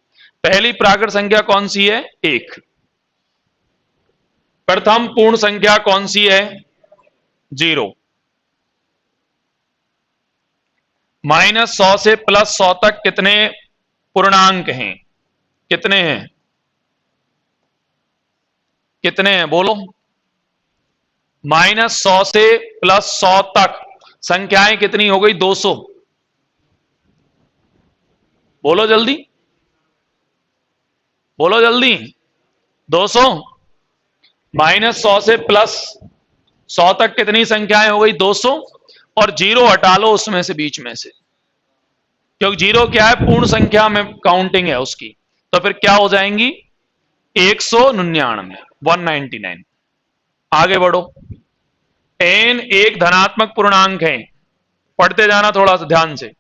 पहली प्राकृत संख्या कौन सी है? 1। प्रथम पूर्ण संख्या कौन सी है? 0। -100 से +100 तक कितने पूर्णांक हैं? कितने हैं? कितने हैं बोलो? -100 से +100 तक संख्याएं कितनी हो गई? 200। बोलो जल्दी, बोलो जल्दी। 200। -100 से +100 तक कितनी संख्याएं हो गई? 200। और 0 हटा लो उसमें से, बीच में से, क्योंकि 0 क्या है? पूर्ण संख्या में काउंटिंग है उसकी। तो फिर क्या हो जाएंगी? 199, 199। आगे बढ़ो। n एक धनात्मक पूर्णांक है, पढ़ते जाना थोड़ा सा ध्यान से।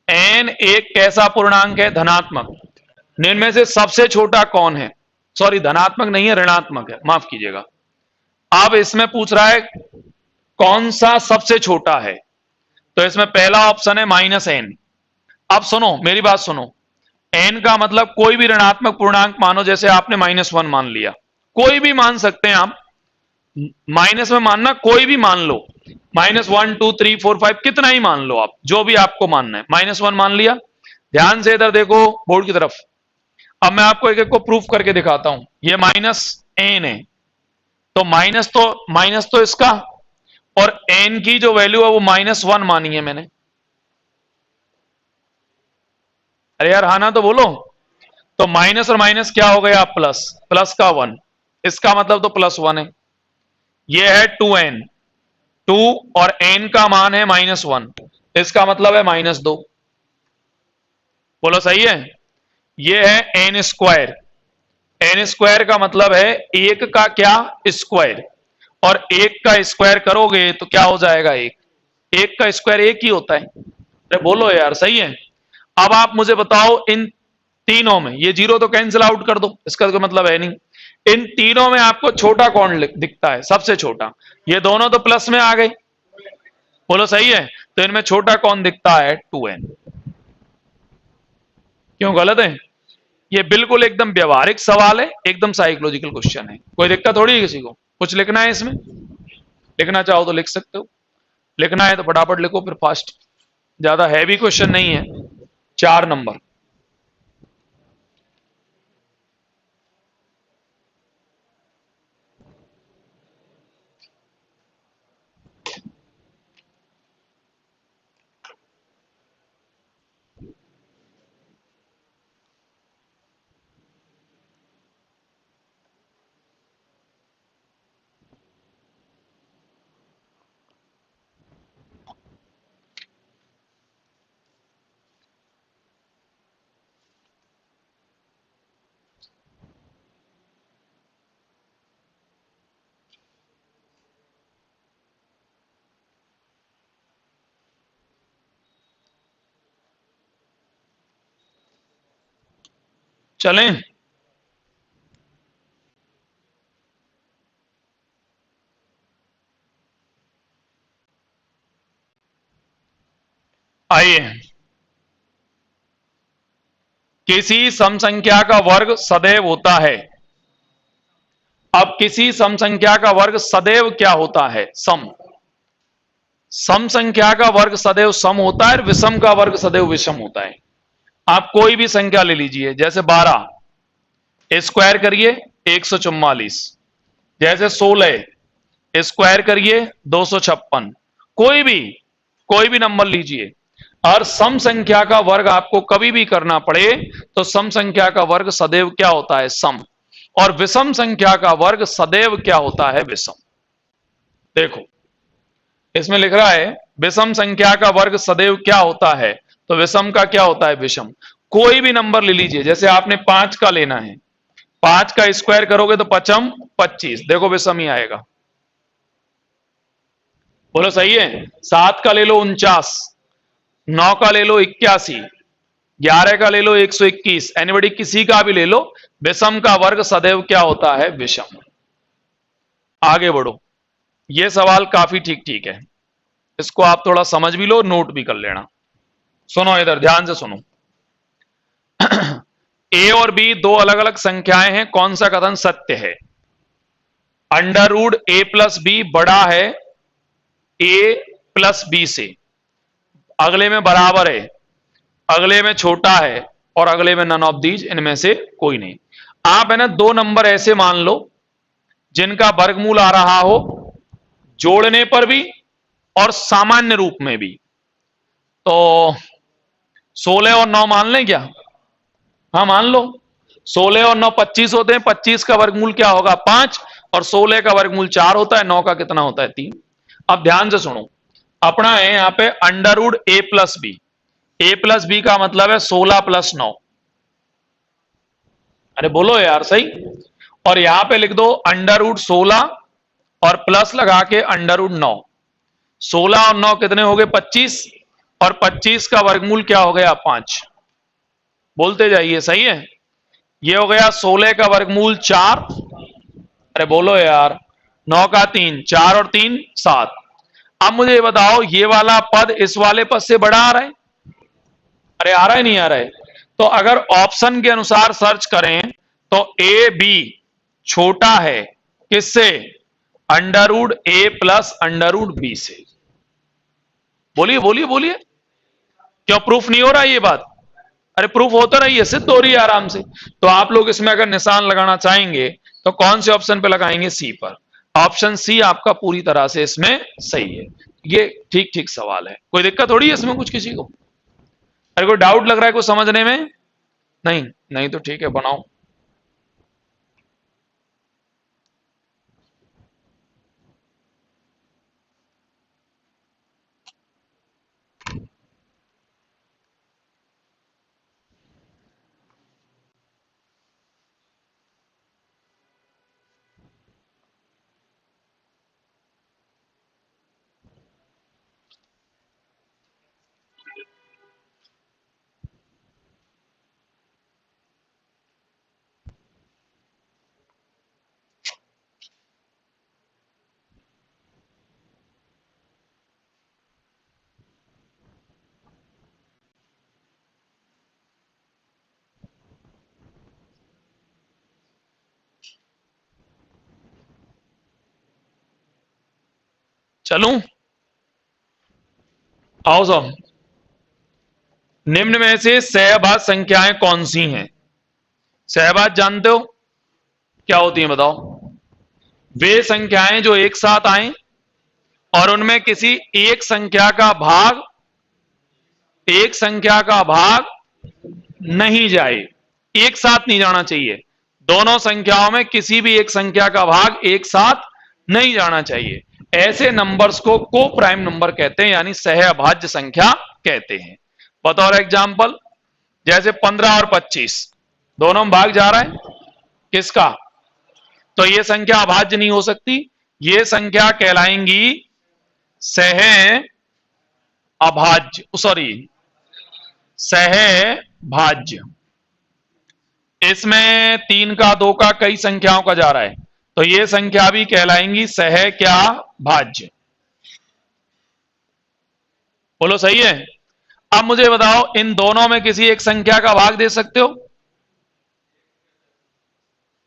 n एक कैसा पूर्णांक है? धनात्मक। इनमें से सबसे छोटा कौन है? सॉरी, धनात्मक नहीं है, ऋणात्मक है, माफ कीजिएगा। अब इसमें पूछ रहा है कौन सा सबसे छोटा है, तो इसमें पहला ऑप्शन है -n। अब सुनो, मेरी बात सुनो। n का मतलब कोई भी ऋणात्मक पूर्णांक मानो, जैसे आपने -1 मान लिया, कोई भी मान सकते हैं आप, माइनस में मानना, कोई भी मान लो, -1 2 3 4 5 कितना ही मान लो आप, जो भी आपको मानना है। -1 मान लिया। ध्यान से इधर देखो बोर्ड की तरफ। अब मैं आपको एक एक को प्रूफ करके दिखाता हूं। ये -n है, तो माइनस तो इसका, और n की जो वैल्यू है वो -1 मानी है मैंने। अरे यार हाँ ना तो बोलो। तो माइनस और माइनस क्या हो गया? प्लस, प्लस का 1, इसका मतलब तो +1 है। ये है 2n, 2 और n का मान है -1, इसका मतलब है -2। बोलो सही है? ये है n स्क्वायर। n स्क्वायर का मतलब है एक का क्या? स्क्वायर। और एक का स्क्वायर करोगे तो क्या हो जाएगा? एक का स्क्वायर एक ही होता है। अरे बोलो यार, सही है? अब आप मुझे बताओ, इन तीनों में ये 0 तो कैंसिल आउट कर दो, इसका तो मतलब है नहीं। इन तीनों में आपको छोटा कौन दिखता है? सबसे छोटा। ये दोनों तो प्लस में आ गए, बोलो सही है? तो इनमें छोटा कौन दिखता है? 2n। क्यों गलत है? ये बिल्कुल एकदम व्यवहारिक सवाल है, एकदम साइकोलॉजिकल क्वेश्चन है। कोई दिक्कत थोड़ी है किसी को? कुछ लिखना है इसमें? लिखना चाहो तो लिख सकते हो, लिखना है तो फटाफट लिखो, फिर फास्ट। ज्यादा हैवी क्वेश्चन नहीं है। 4 नंबर। चलें? आइए। किसी सम संख्या का वर्ग सदैव होता है। अब किसी सम संख्या का वर्ग सदैव क्या होता है? सम। सम संख्या का वर्ग सदैव सम होता है और विषम का वर्ग सदैव विषम होता है। आप कोई भी संख्या ले लीजिए, जैसे 12 स्क्वायर करिए 144, जैसे 16 स्क्वायर करिए 256। कोई भी नंबर लीजिए, और सम संख्या का वर्ग आपको कभी भी करना पड़े तो सम संख्या का वर्ग सदैव क्या होता है? सम। और विषम संख्या का वर्ग सदैव क्या होता है? विषम। देखो इसमें लिख रहा है विषम संख्या का वर्ग सदैव क्या होता है, तो विषम का क्या होता है? विषम। कोई भी नंबर ले लीजिए, जैसे आपने 5 का लेना है, 5 का स्क्वायर करोगे तो 5 25, देखो विषम ही आएगा। बोलो सही है? 7 का ले लो 49, 9 का ले लो 81, 11 का ले लो 121, एनीबॉडी किसी का भी ले लो, विषम का वर्ग सदैव क्या होता है? विषम। आगे बढ़ो। यह सवाल काफी ठीक ठीक है, इसको आप थोड़ा समझ भी लो, नोट भी कर लेना। सुनो इधर ध्यान से सुनो। ए और बी दो अलग अलग संख्याएं हैं, कौन सा कथन सत्य है? अंडर रूट ए प्लस बी बड़ा है ए प्लस बी से, अगले में बराबर है, अगले में छोटा है, और अगले में नन ऑफ दीज, इनमें से कोई नहीं। आप है ना दो नंबर ऐसे मान लो जिनका वर्गमूल आ रहा हो जोड़ने पर भी और सामान्य रूप में भी। तो 16 और 9 मान लें क्या? हाँ मान लो। 16 और 9 25 होते हैं, 25 का वर्गमूल क्या होगा? 5, और 16 का वर्गमूल 4 होता है, 9 का कितना होता है? 3। अब ध्यान से सुनो, अपना है यहां पे अंडर रूट ए प्लस बी। ए प्लस बी का मतलब है 16 प्लस 9। अरे बोलो यार सही। और यहां पे लिख दो अंडर रूट 16 और प्लस लगा के अंडर रूट 9। 16 और 9 कितने हो गए? 25, और 25 का वर्गमूल क्या हो गया? 5। बोलते जाइए, सही है। ये हो गया 16 का वर्गमूल 4। अरे बोलो यार। 9 का 3, 4 और 3 7। अब मुझे ये बताओ, ये वाला पद इस वाले पद से बड़ा आ रहा है? अरे आ रहा है नहीं आ रहा है? तो अगर ऑप्शन के अनुसार सर्च करें तो ए बी छोटा है किससे? अंडर रूट ए प्लस अंडर रूट बी से। बोलिए बोलिए बोलिए, क्यों प्रूफ नहीं हो रहा ये बात? अरे प्रूफ होता रही है, सिद्ध हो रही है आराम से। तो आप लोग इसमें अगर निशान लगाना चाहेंगे तो कौन से ऑप्शन पे लगाएंगे? सी पर। ऑप्शन सी आपका पूरी तरह से इसमें सही है। ये ठीक ठीक सवाल है, कोई दिक्कत थोड़ी है इसमें कुछ किसी को? अरे कोई डाउट लग रहा है कुछ समझने में? नहीं नहीं तो ठीक है, बनाओ। चलूं? आओ सब। निम्न में से सहभाज्य संख्याएं कौन सी हैं? सहभाज्य जानते हो क्या होती हैं? बताओ। वे संख्याएं जो एक साथ आए और उनमें किसी एक संख्या का भाग, एक संख्या का भाग नहीं जाए। एक साथ नहीं जाना चाहिए, दोनों संख्याओं में किसी भी एक संख्या का भाग एक साथ नहीं जाना चाहिए। ऐसे नंबर्स को को प्राइम नंबर कहते हैं, यानी सहअभाज्य संख्या कहते हैं। बतौर एग्जाम्पल, जैसे 15 और 25 दोनों में भाग जा रहा है किसका? तो ये संख्या अभाज्य नहीं हो सकती, ये संख्या कहलाएंगी सह अभाज्य, सॉरी सहभाज्य। इसमें 3 का 2 का कई संख्याओं का जा रहा है, तो ये संख्या भी कहलाएंगी सह क्या? भाज्य। बोलो सही है। अब मुझे बताओ, इन दोनों में किसी एक संख्या का भाग दे सकते हो?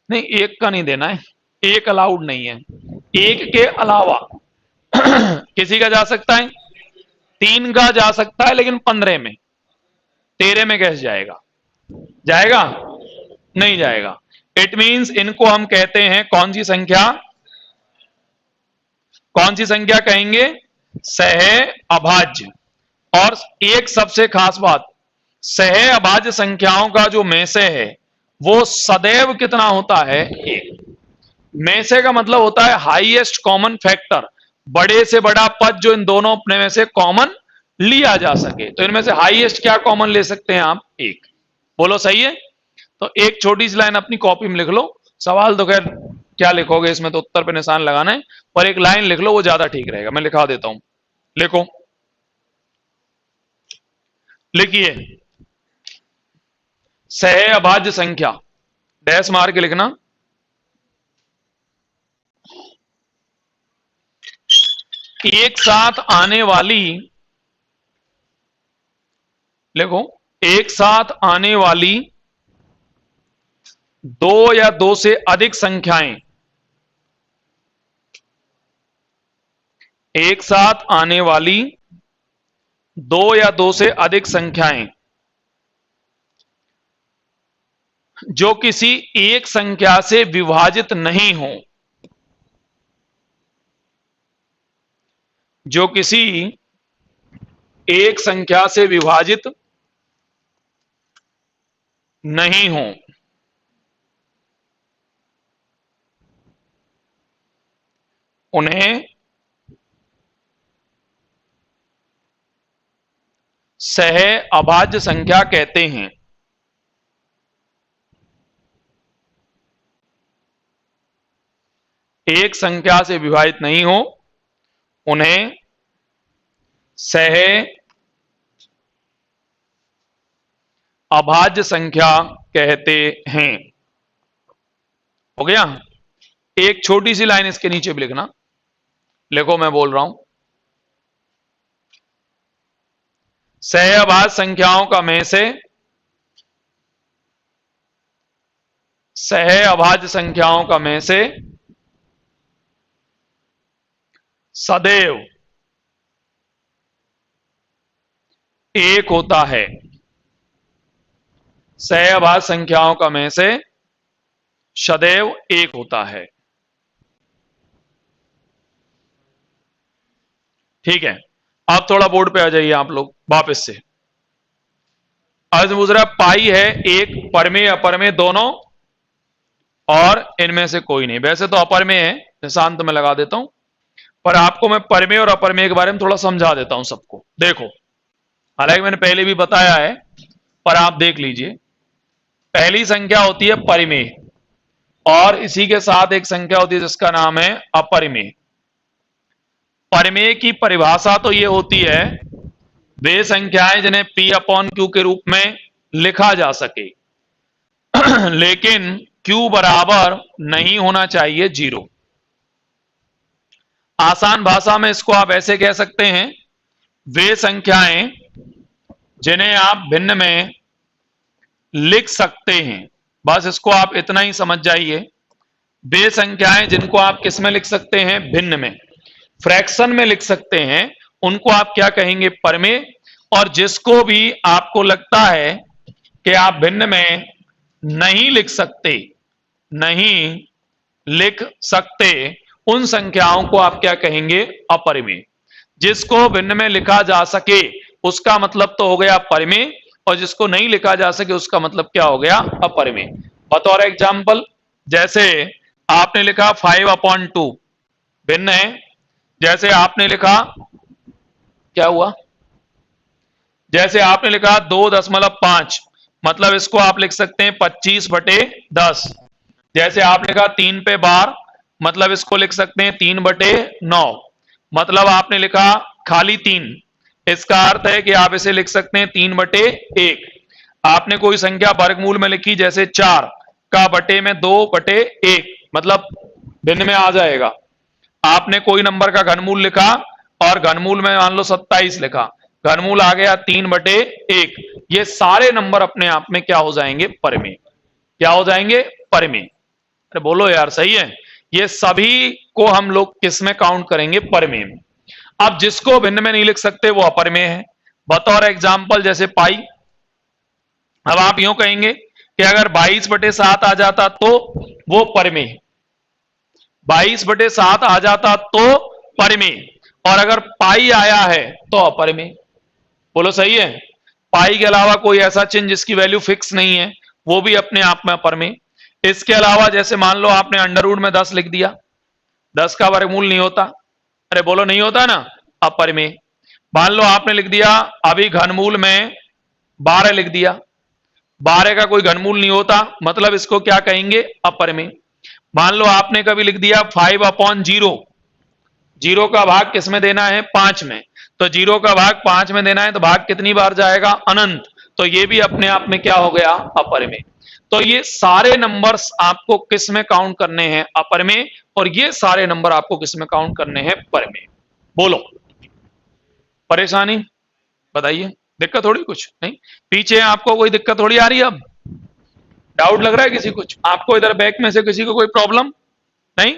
नहीं, एक का नहीं देना है, एक अलाउड नहीं है। एक के अलावा किसी का जा सकता है? 3 का जा सकता है, लेकिन 15 में, 13 में कैसे जाएगा? जाएगा? नहीं जाएगा। इट मींस इनको हम कहते हैं कौन सी संख्या? कौन सी संख्या कहेंगे? सह अभाज्य। और एक सबसे खास बात, सह अभाज्य संख्याओं का जो में से है वो सदैव कितना होता है? एक। में से का मतलब होता है हाईएस्ट कॉमन फैक्टर, बड़े से बड़ा पद जो इन दोनों अपने में से कॉमन लिया जा सके। तो इनमें से हाईएस्ट क्या कॉमन ले सकते हैं आप? एक। बोलो सही है। तो एक छोटी सी लाइन अपनी कॉपी में लिख लो। सवाल तो खैर क्या लिखोगे, इसमें तो उत्तर पे निशान लगाना है, पर एक लाइन लिख लो, वो ज्यादा ठीक रहेगा। मैं लिखा देता हूं, लिखो। लिखिए, सह अभाज्य संख्या, डैश मार के लिखना, एक साथ आने वाली देखो, एक साथ आने वाली दो या दो से अधिक संख्याएं, एक साथ आने वाली दो या दो से अधिक संख्याएं जो किसी एक संख्या से विभाजित नहीं हो, जो किसी एक संख्या से विभाजित नहीं हो, उन्हें सह अभाज्य संख्या कहते हैं। एक संख्या से विभाजित नहीं हो, उन्हें सह अभाज्य संख्या कहते हैं। हो गया। एक छोटी सी लाइन इसके नीचे भी लिखना, लिखो मैं बोल रहा हूं, सह अभाज्य संख्याओं का में से, सह अभाज्य संख्याओं का में से सदैव एक होता है। सह अभाज्य संख्याओं का में से सदैव एक होता है। ठीक है, अब थोड़ा बोर्ड पे आ जाइए आप लोग वापस से। आज पूछ रहा पाई है एक, परमेय अपरमेय दोनों, और इनमें से कोई नहीं। वैसे तो अपरमेय है, निशांत में लगा देता हूं, पर आपको मैं परमेय और अपरमेय के बारे में थोड़ा समझा देता हूं सबको। देखो, हालांकि मैंने पहले भी बताया है, पर आप देख लीजिए। पहली संख्या होती है परिमेय, और इसी के साथ एक संख्या होती है जिसका नाम है अपरिमेय। परिमेय की परिभाषा तो ये होती है, वे संख्याएं जिन्हें P अपॉन Q के रूप में लिखा जा सके, लेकिन Q बराबर नहीं होना चाहिए 0। आसान भाषा में इसको आप ऐसे कह सकते हैं, वे संख्याएं जिन्हें आप भिन्न में लिख सकते हैं। बस इसको आप इतना ही समझ जाइए, वे संख्याएं जिनको आप किस में लिख सकते हैं, भिन्न में, फ्रैक्शन में लिख सकते हैं, उनको आप क्या कहेंगे, परमेय। और जिसको भी आपको लगता है कि आप भिन्न में नहीं लिख सकते, नहीं लिख सकते, उन संख्याओं को आप क्या कहेंगे, अपरिमेय। जिसको भिन्न में लिखा जा सके उसका मतलब तो हो गया परिमेय, और जिसको नहीं लिखा जा सके उसका मतलब क्या हो गया, अपरिमेय। बतौर एग्जाम्पल, जैसे आपने लिखा 5/2 भिन्न है। जैसे आपने लिखा, क्या हुआ, जैसे आपने लिखा 2.5, मतलब इसको आप लिख सकते हैं 25/10। जैसे आपने लिखा 3/12, मतलब इसको लिख सकते हैं 3/9। मतलब आपने लिखा खाली 3, इसका अर्थ है कि आप इसे लिख सकते हैं 3/1। आपने कोई संख्या वर्गमूल में लिखी, जैसे 4 का बटे में 2/1, मतलब भिन्न में आ जाएगा। आपने कोई नंबर का घनमूल लिखा और घनमूल में मान लो 27 लिखा, घनमूल आ गया 3/1। ये सारे नंबर अपने आप में क्या हो जाएंगे, परिमेय। क्या हो जाएंगे, परिमेय। अरे बोलो यार, सही है। ये सभी को हम लोग किस में काउंट करेंगे, परिमेय में। अब जिसको भिन्न में नहीं लिख सकते वो अपरिमेय है। बतौर एग्जाम्पल, जैसे पाई, अब आप यूं कहेंगे कि अगर 22/7 आ जाता तो वो परिमेय, 22/7 आ जाता तो परिमेय, और अगर पाई आया है तो अपरिमेय। बोलो सही है। पाई के अलावा कोई ऐसा चिन्ह जिसकी वैल्यू फिक्स नहीं है, वो भी अपने आप में अपरिमेय। इसके अलावा जैसे मान लो आपने अंडरवुड में 10 लिख दिया, 10 का वर्गमूल नहीं होता, अरे बोलो नहीं होता ना, अपरिमेय। मान लो आपने लिख दिया अभी घनमूल में 12 लिख दिया, 12 का कोई घनमूल नहीं होता, मतलब इसको क्या कहेंगे, अपरिमेय। मान लो आपने कभी लिख दिया 5/0, 0 का भाग किस में देना है, 5 में, तो 0 का भाग 5 में देना है, तो भाग कितनी बार जाएगा, अनंत। तो ये भी अपने आप में क्या हो गया, अपरिमेय। तो ये सारे नंबर्स आपको किस में काउंट करने हैं, अपरिमेय, और ये सारे नंबर आपको किस में काउंट करने हैं, परिमेय। बोलो, परेशानी बताइए। दिक्कत थोड़ी कुछ नहीं, पीछे आपको कोई दिक्कत थोड़ी आ रही है। अब डाउट लग रहा है किसी कुछ आपको, इधर बैक में से किसी को कोई प्रॉब्लम नहीं?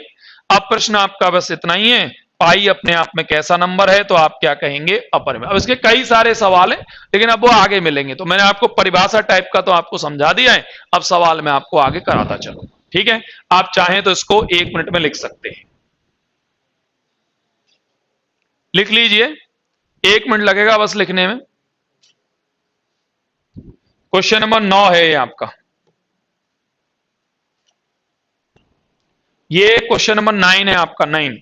अब प्रश्न आपका बस इतना ही है, पाई अपने आप में कैसा नंबर है, तो आप क्या कहेंगे अपर में। अब इसके कई सारे सवाल हैं, लेकिन अब वो आगे मिलेंगे। तो मैंने आपको परिभाषा टाइप का तो आपको समझा दिया है, अब सवाल मैं आपको आगे कराता चलूं, ठीक है? आप चाहें तो इसको 1 मिनट में लिख सकते हैं, लिख लीजिए, 1 मिनट लगेगा बस लिखने में। क्वेश्चन नंबर 9 है ये आपका, ये क्वेश्चन नंबर 9 है आपका, 9।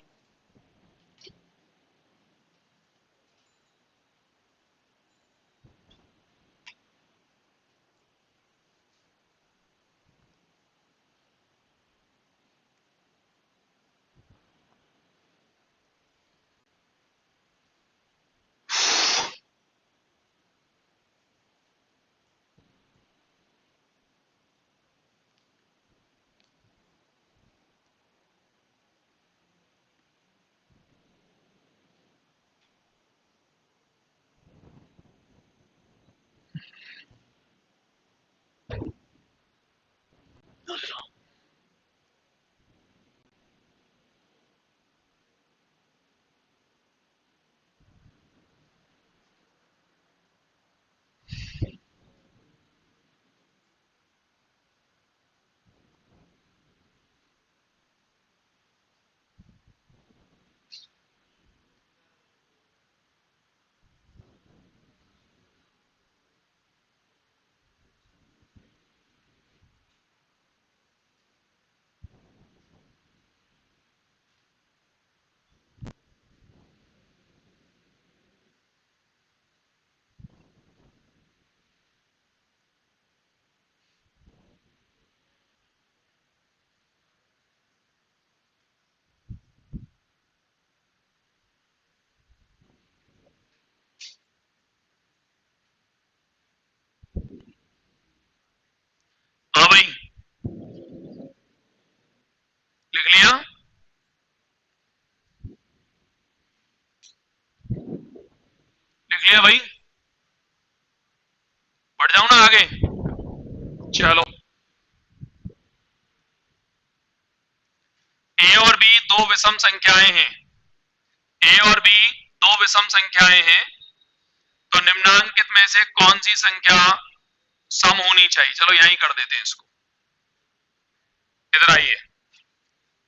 हाँ भाई, लिख लिया? लिख लिया भाई? बढ़ जाऊं ना आगे? चलो, ए और बी दो विषम संख्याएं हैं, ए और बी दो विषम संख्याएं हैं, तो निम्नांकित में से कौन सी संख्या सम होनी चाहिए? चलो यहीं कर देते हैं इसको, इधर आइए।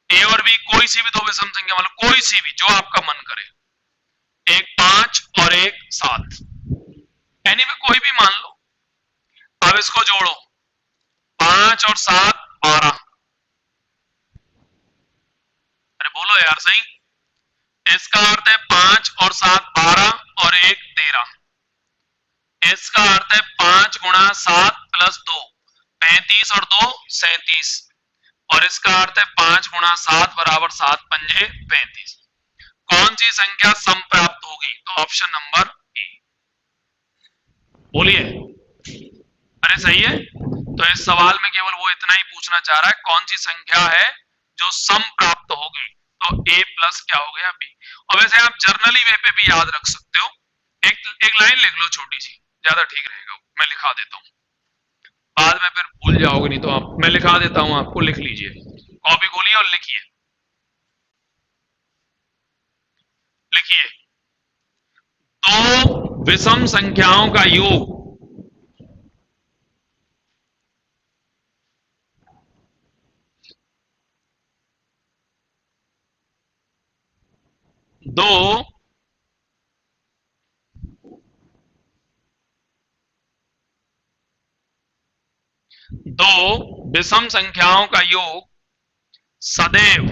ए और बी कोई सी भी दो विषम संख्या, मतलब कोई सी भी जो आपका मन करे, एक 5 और एक 7, एनी में कोई भी मान लो। अब इसको जोड़ो, 5 और 7 12। अरे बोलो यार सही, इसका अर्थ है 5 और 7 12 और एक 13। इसका अर्थ है 5 गुणा 7 प्लस 2 35 और 2 37। और इसका अर्थ है 5 गुणा 7 बराबर 7 पंजे 35। कौन सी संख्या सम प्राप्त होगी? तो ऑप्शन नंबर ए। बोलिए, अरे सही है। तो इस सवाल में केवल वो इतना ही पूछना चाह रहा है, कौन सी संख्या है जो सम प्राप्त होगी? तो ए प्लस क्या हो गया? बी। और वैसे आप जर्नली वे पे भी याद रख सकते हो, एक लाइन लिख लो छोटी सी, ज्यादा ठीक रहेगा। मैं लिखा देता हूं, बाद में फिर भूल जाओगे नहीं तो। आप, मैं लिखा देता हूं आपको, लिख लीजिए, कॉपी खोलिए और लिखिए। लिखिए, दो विषम संख्याओं का योग दो दो विषम संख्याओं का योग सदैव